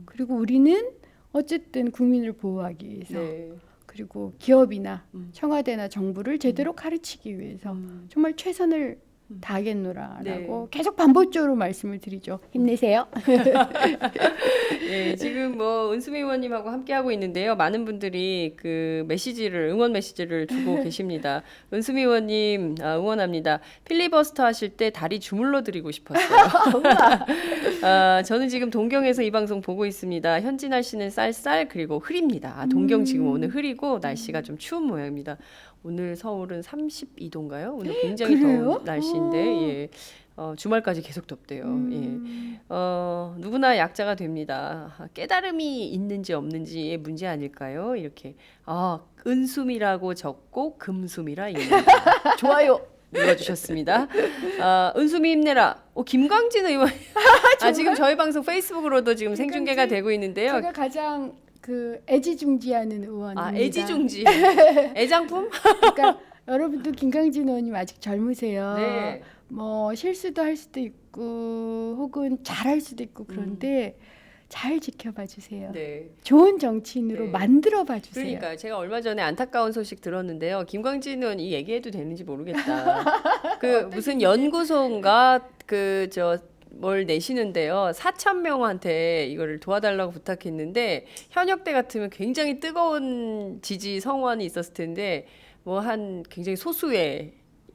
그리고 우리는 어쨌든 국민을 보호하기 위해서 그리고 기업이나 청와대나 정부를 제대로 가르치기 위해서 정말 최선을 다하겠노라라고 계속 반복적으로 말씀을 드리죠. 힘내세요. 지금 뭐 은수미 의원님하고 함께 하고 있는데요. 많은 분들이 그 응원 메시지를 주고 계십니다. 은수미 의원님 응원합니다. 필리버스터 하실 때 다리 주물러 드리고 싶었어요. 저는 지금 동경에서 이 방송 보고 있습니다. 현지 날씨는 쌀쌀 그리고 흐립니다. 동경 지금 오늘 흐리고 날씨가 좀 추운 모양입니다. 오늘 서울은 32도인가요? 오늘 굉장히 더운 날씨인데 주말까지 계속 덥대요. 누구나 약자가 됩니다. 깨달음이 있는지 없는지의 문제 아닐까요? 이렇게 은숨이라고 적고 금숨이라 읽는다. 좋아요 눌러주셨습니다. 은숨이 힘내라. 김광진 의원. 지금 저희 방송 페이스북으로도 지금 생중계가 되고 있는데요. 제가 가장 애지중지하는 의원입니다. 애지중지. 애장품? 그러니까 여러분도 김광진 의원님 아직 젊으세요. 네. 뭐 실수도 할 수도 있고 혹은 잘할 수도 있고 그런데 잘 지켜봐 주세요. 좋은 정치인으로 만들어봐 주세요. 그러니까 제가 얼마 전에 안타까운 소식 들었는데요. 김광진 의원 이 얘기해도 되는지 모르겠다. 무슨 연구소인가 뭘 내시는데요. 4,000명한테 이거를 도와달라고 부탁했는데 현역 때 같으면 굉장히 뜨거운 지지 성원이 있었을 텐데 뭐 한 굉장히 소수의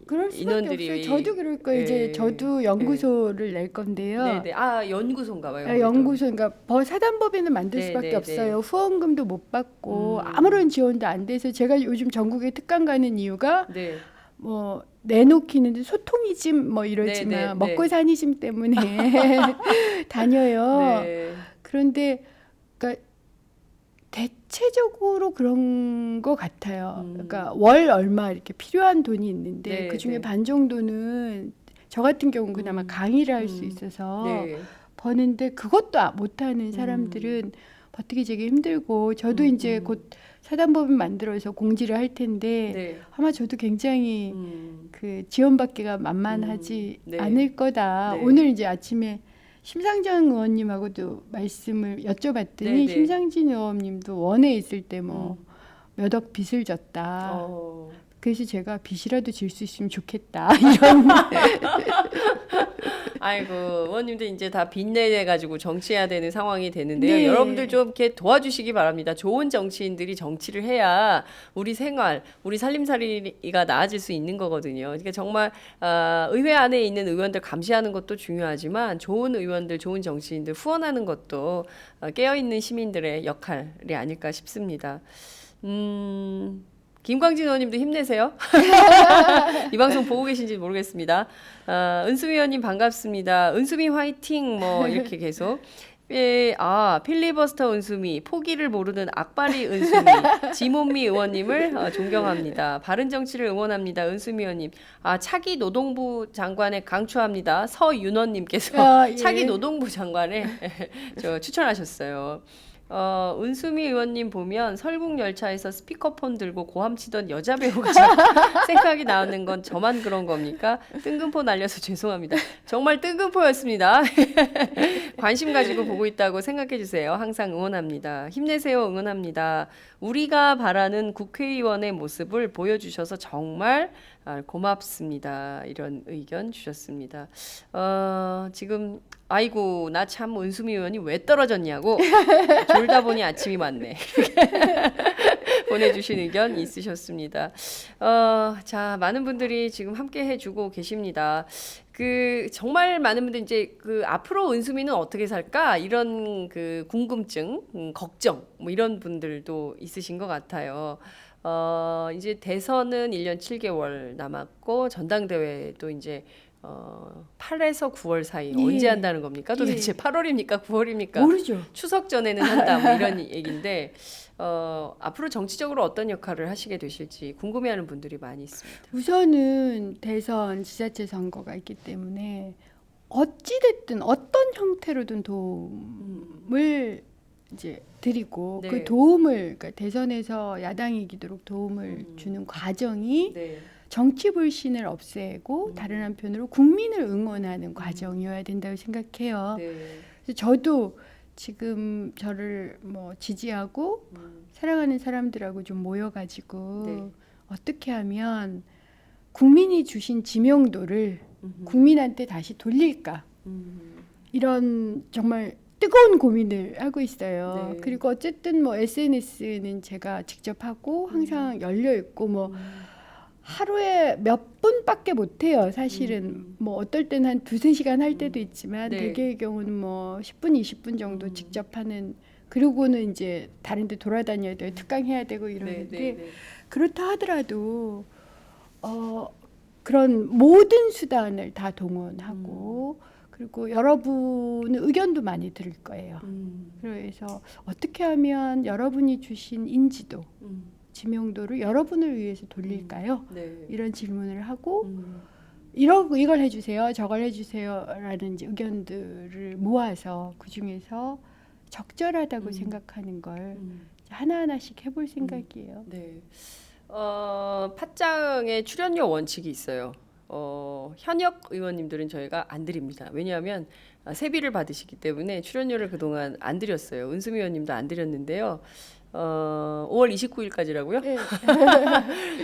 그럴 수밖에 인원들이 없어요. 저도 그럴 거예요. 이제 저도 연구소를 낼 건데요. 연구소인가 봐요. 연구소, 그러니까 사단법인을 만들 수밖에 없어요. 후원금도 못 받고 아무런 지원도 안 돼서 제가 요즘 전국에 특강 가는 이유가 뭐 내놓기는 소통이즘 뭐 이러지만 먹고 사니즘 때문에 다녀요. 그런데 그러니까 대체적으로 그런 것 같아요. 그러니까 월 얼마 이렇게 필요한 돈이 있는데 그 중에 반 정도는 저 같은 경우는 그나마 강의를 할 수 있어서 버는데 그것도 못하는 사람들은 버티기 되게 힘들고 저도 이제 곧 사단법인 만들어서 공지를 할 텐데 아마 저도 굉장히 그 지원받기가 만만하지 않을 거다. 오늘 이제 아침에 심상정 의원님하고도 말씀을 여쭤봤더니 심상진 의원님도 원에 있을 때 뭐 몇 억 빚을 졌다. 그래서 제가 빚이라도 질 수 있으면 좋겠다 이런 아이고 의원님들 이제 다 빚내 가지고 정치해야 되는 상황이 되는데요. 네. 여러분들 좀 이렇게 도와주시기 바랍니다. 좋은 정치인들이 정치를 해야 우리 생활, 우리 살림살이가 나아질 수 있는 거거든요. 그러니까 정말 의회 안에 있는 의원들 감시하는 것도 중요하지만 좋은 의원들, 좋은 정치인들 후원하는 것도 깨어있는 시민들의 역할이 아닐까 싶습니다. 김광진 의원님도 힘내세요. 이 방송 보고 계신지 모르겠습니다. 은수미 의원님 반갑습니다. 은수미 화이팅 뭐 이렇게 계속. 예, 필리버스터 은수미, 포기를 모르는 악바리 은수미, 지몬미 의원님을 존경합니다. 바른정치를 응원합니다. 은수미 의원님. 차기 노동부 장관에 강추합니다. 서윤원님께서 예. 차기 노동부 장관에 추천하셨어요. 은수미 의원님 보면 설국 열차에서 스피커폰 들고 고함 치던 여자 배우가 생각이 나는 건 저만 그런 겁니까? 뜬금포 날려서 죄송합니다. 정말 뜬금포였습니다. 관심 가지고 보고 있다고 생각해 주세요. 항상 응원합니다. 힘내세요. 응원합니다. 우리가 바라는 국회의원의 모습을 보여주셔서 정말 고맙습니다. 이런 의견 주셨습니다. 지금 아이고 나 참 은수미 의원이 왜 떨어졌냐고 졸다 보니 아침이 왔네. 보내주신 의견 있으셨습니다. 자 많은 분들이 지금 함께 해주고 계십니다. 정말 많은 분들 이제 앞으로 은수미는 어떻게 살까 이런 궁금증, 걱정 뭐 이런 분들도 있으신 것 같아요. 이제 대선은 1년 7개월 남았고 전당대회도 이제 8에서 9월 사이 예. 언제 한다는 겁니까? 도대체 예. 8월입니까? 9월입니까? 모르죠. 추석 전에는 한다 뭐 이런 얘기인데 앞으로 정치적으로 어떤 역할을 하시게 되실지 궁금해하는 분들이 많이 있습니다. 우선은 대선 지자체 선거가 있기 때문에 어찌됐든 어떤 형태로든 도움을 이제 드리고 네. 그 도움을 그러니까 대선에서 야당이 이기도록 도움을 주는 과정이 네. 정치 불신을 없애고 다른 한편으로 국민을 응원하는 과정이어야 된다고 생각해요. 네. 그래서 저도 지금 저를 뭐 지지하고 사랑하는 사람들하고 좀 모여가지고 네. 어떻게 하면 국민이 주신 지명도를 국민한테 다시 돌릴까 이런 정말 뜨거운 고민을 하고 있어요. 네. 그리고 어쨌든 뭐 SNS는 제가 직접 하고 항상 열려 있고 뭐 하루에 몇 분밖에 못 해요. 사실은 뭐 어떨 때는 한 두세 시간 할 때도 있지만 네. 대개의 경우는 뭐 10분, 20분 정도 직접 하는 그러고는 이제 다른 데 돌아다녀야 돼요. 특강해야 되고 이러는데 네. 그렇다 하더라도 그런 모든 수단을 다 동원하고 그리고 여러분의 의견도 많이 들을 거예요. 그래서 어떻게 하면 여러분이 주신 인지도, 지명도를 여러분을 위해서 돌릴까요? 네. 이런 질문을 하고 이걸 해주세요, 저걸 해주세요라는 이제 의견들을 모아서 그 중에서 적절하다고 생각하는 걸 하나하나씩 해볼 생각이에요. 네. 팟짱에 출연료 원칙이 있어요. 현역 의원님들은 저희가 안 드립니다. 왜냐하면 세비를 받으시기 때문에 출연료를 그동안 안 드렸어요. 은수미 의원님도 안 드렸는데요. 5월 29일까지라고요? 네.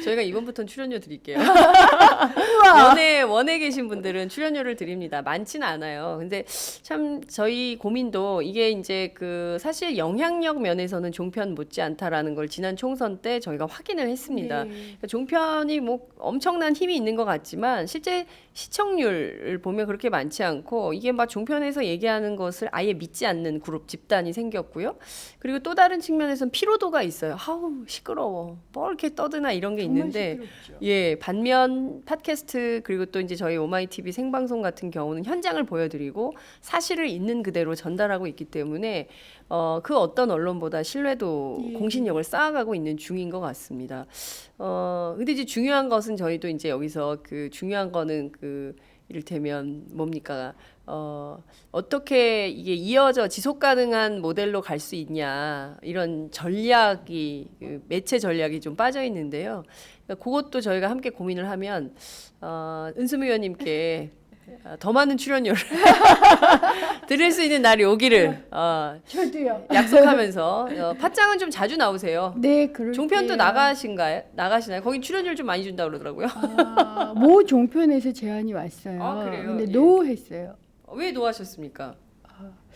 저희가 이번부터는 출연료 드릴게요. 우와. 원에 계신 분들은 출연료를 드립니다. 많지는 않아요. 근데 참 저희 고민도 이게 이제 사실 영향력 면에서는 종편 못지 않다라는 걸 지난 총선 때 저희가 확인을 했습니다. 네. 그러니까 종편이 뭐 엄청난 힘이 있는 것 같지만 실제 시청률을 보면 그렇게 많지 않고 이게 막 종편에서 얘기하는 것을 아예 믿지 않는 그룹 집단이 생겼고요. 그리고 또 다른 측면에서는 피로도가 있어요. 아우 시끄러워. 뭐 이렇게 떠드나 이런 게 정말 있는데 시끄럽죠. 예, 반면 팟캐스트 그리고 또 이제 저희 오마이TV 생방송 같은 경우는 현장을 보여드리고 사실을 있는 그대로 전달하고 있기 때문에 그 어떤 언론보다 신뢰도 예. 공신력을 쌓아가고 있는 중인 것 같습니다. 근데 이제 중요한 것은 저희도 이제 여기서 중요한 거는 이를테면 뭡니까? 어떻게 이게 이어져 지속 가능한 모델로 갈 수 있냐 이런 전략이 매체 전략이 좀 빠져 있는데요. 그러니까 그것도 저희가 함께 고민을 하면 은수미 의원님께 더 많은 출연료를 드릴 수 있는 날이 오기를 저도요. 약속하면서 팟짱은 좀 자주 나오세요. 네, 그럴 종편도 때요. 나가시나요? 거긴 출연료를 좀 많이 준다 그러더라고요. 모 종편에서 제안이 왔어요. 아, 그래요? 근데 예. 노했어요. 왜 노하셨습니까?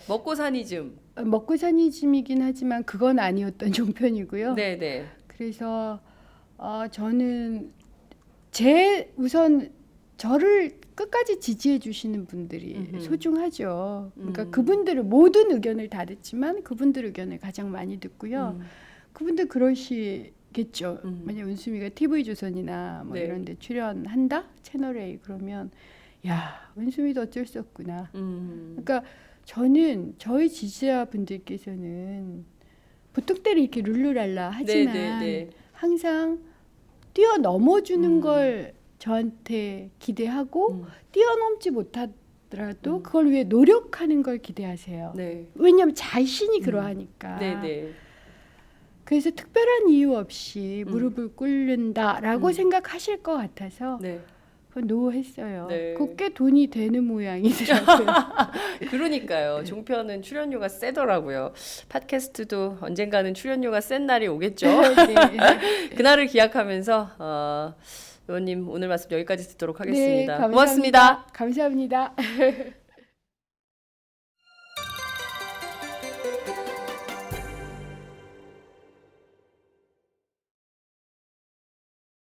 먹고 사니즘. 먹고 사니즘이긴 하지만 그건 아니었던 종편이고요. 네네. 그래서 저는 우선 저를 끝까지 지지해 주시는 분들이 음흠. 소중하죠. 그러니까 그분들을 모든 의견을 다 듣지만 그분들 의견을 가장 많이 듣고요. 그분들 그러시겠죠. 만약 은수미가 TV조선이나 뭐 네. 이런 데 출연한다? 채널 A 그러면 야, 은수미도 어쩔 수 없구나. 그러니까 저는 저희 지지자분들께서는 보통대로 이렇게 룰루랄라 하지만 네네네. 항상 뛰어넘어주는 걸 저한테 기대하고 뛰어넘지 못하더라도 그걸 위해 노력하는 걸 기대하세요. 네. 왜냐하면 자신이 그러하니까. 네네. 그래서 특별한 이유 없이 무릎을 꿇는다라고 생각하실 것 같아서 네. 그건 노했어요. 네. 그거 꽤 돈이 되는 모양이더라고요. 그러니까요. 종편은 출연료가 세더라고요. 팟캐스트도 언젠가는 출연료가 센 날이 오겠죠. 네. 그날을 기약하면서 의원님 오늘 말씀 여기까지 듣도록 하겠습니다. 네, 고맙습니다. 감사합니다.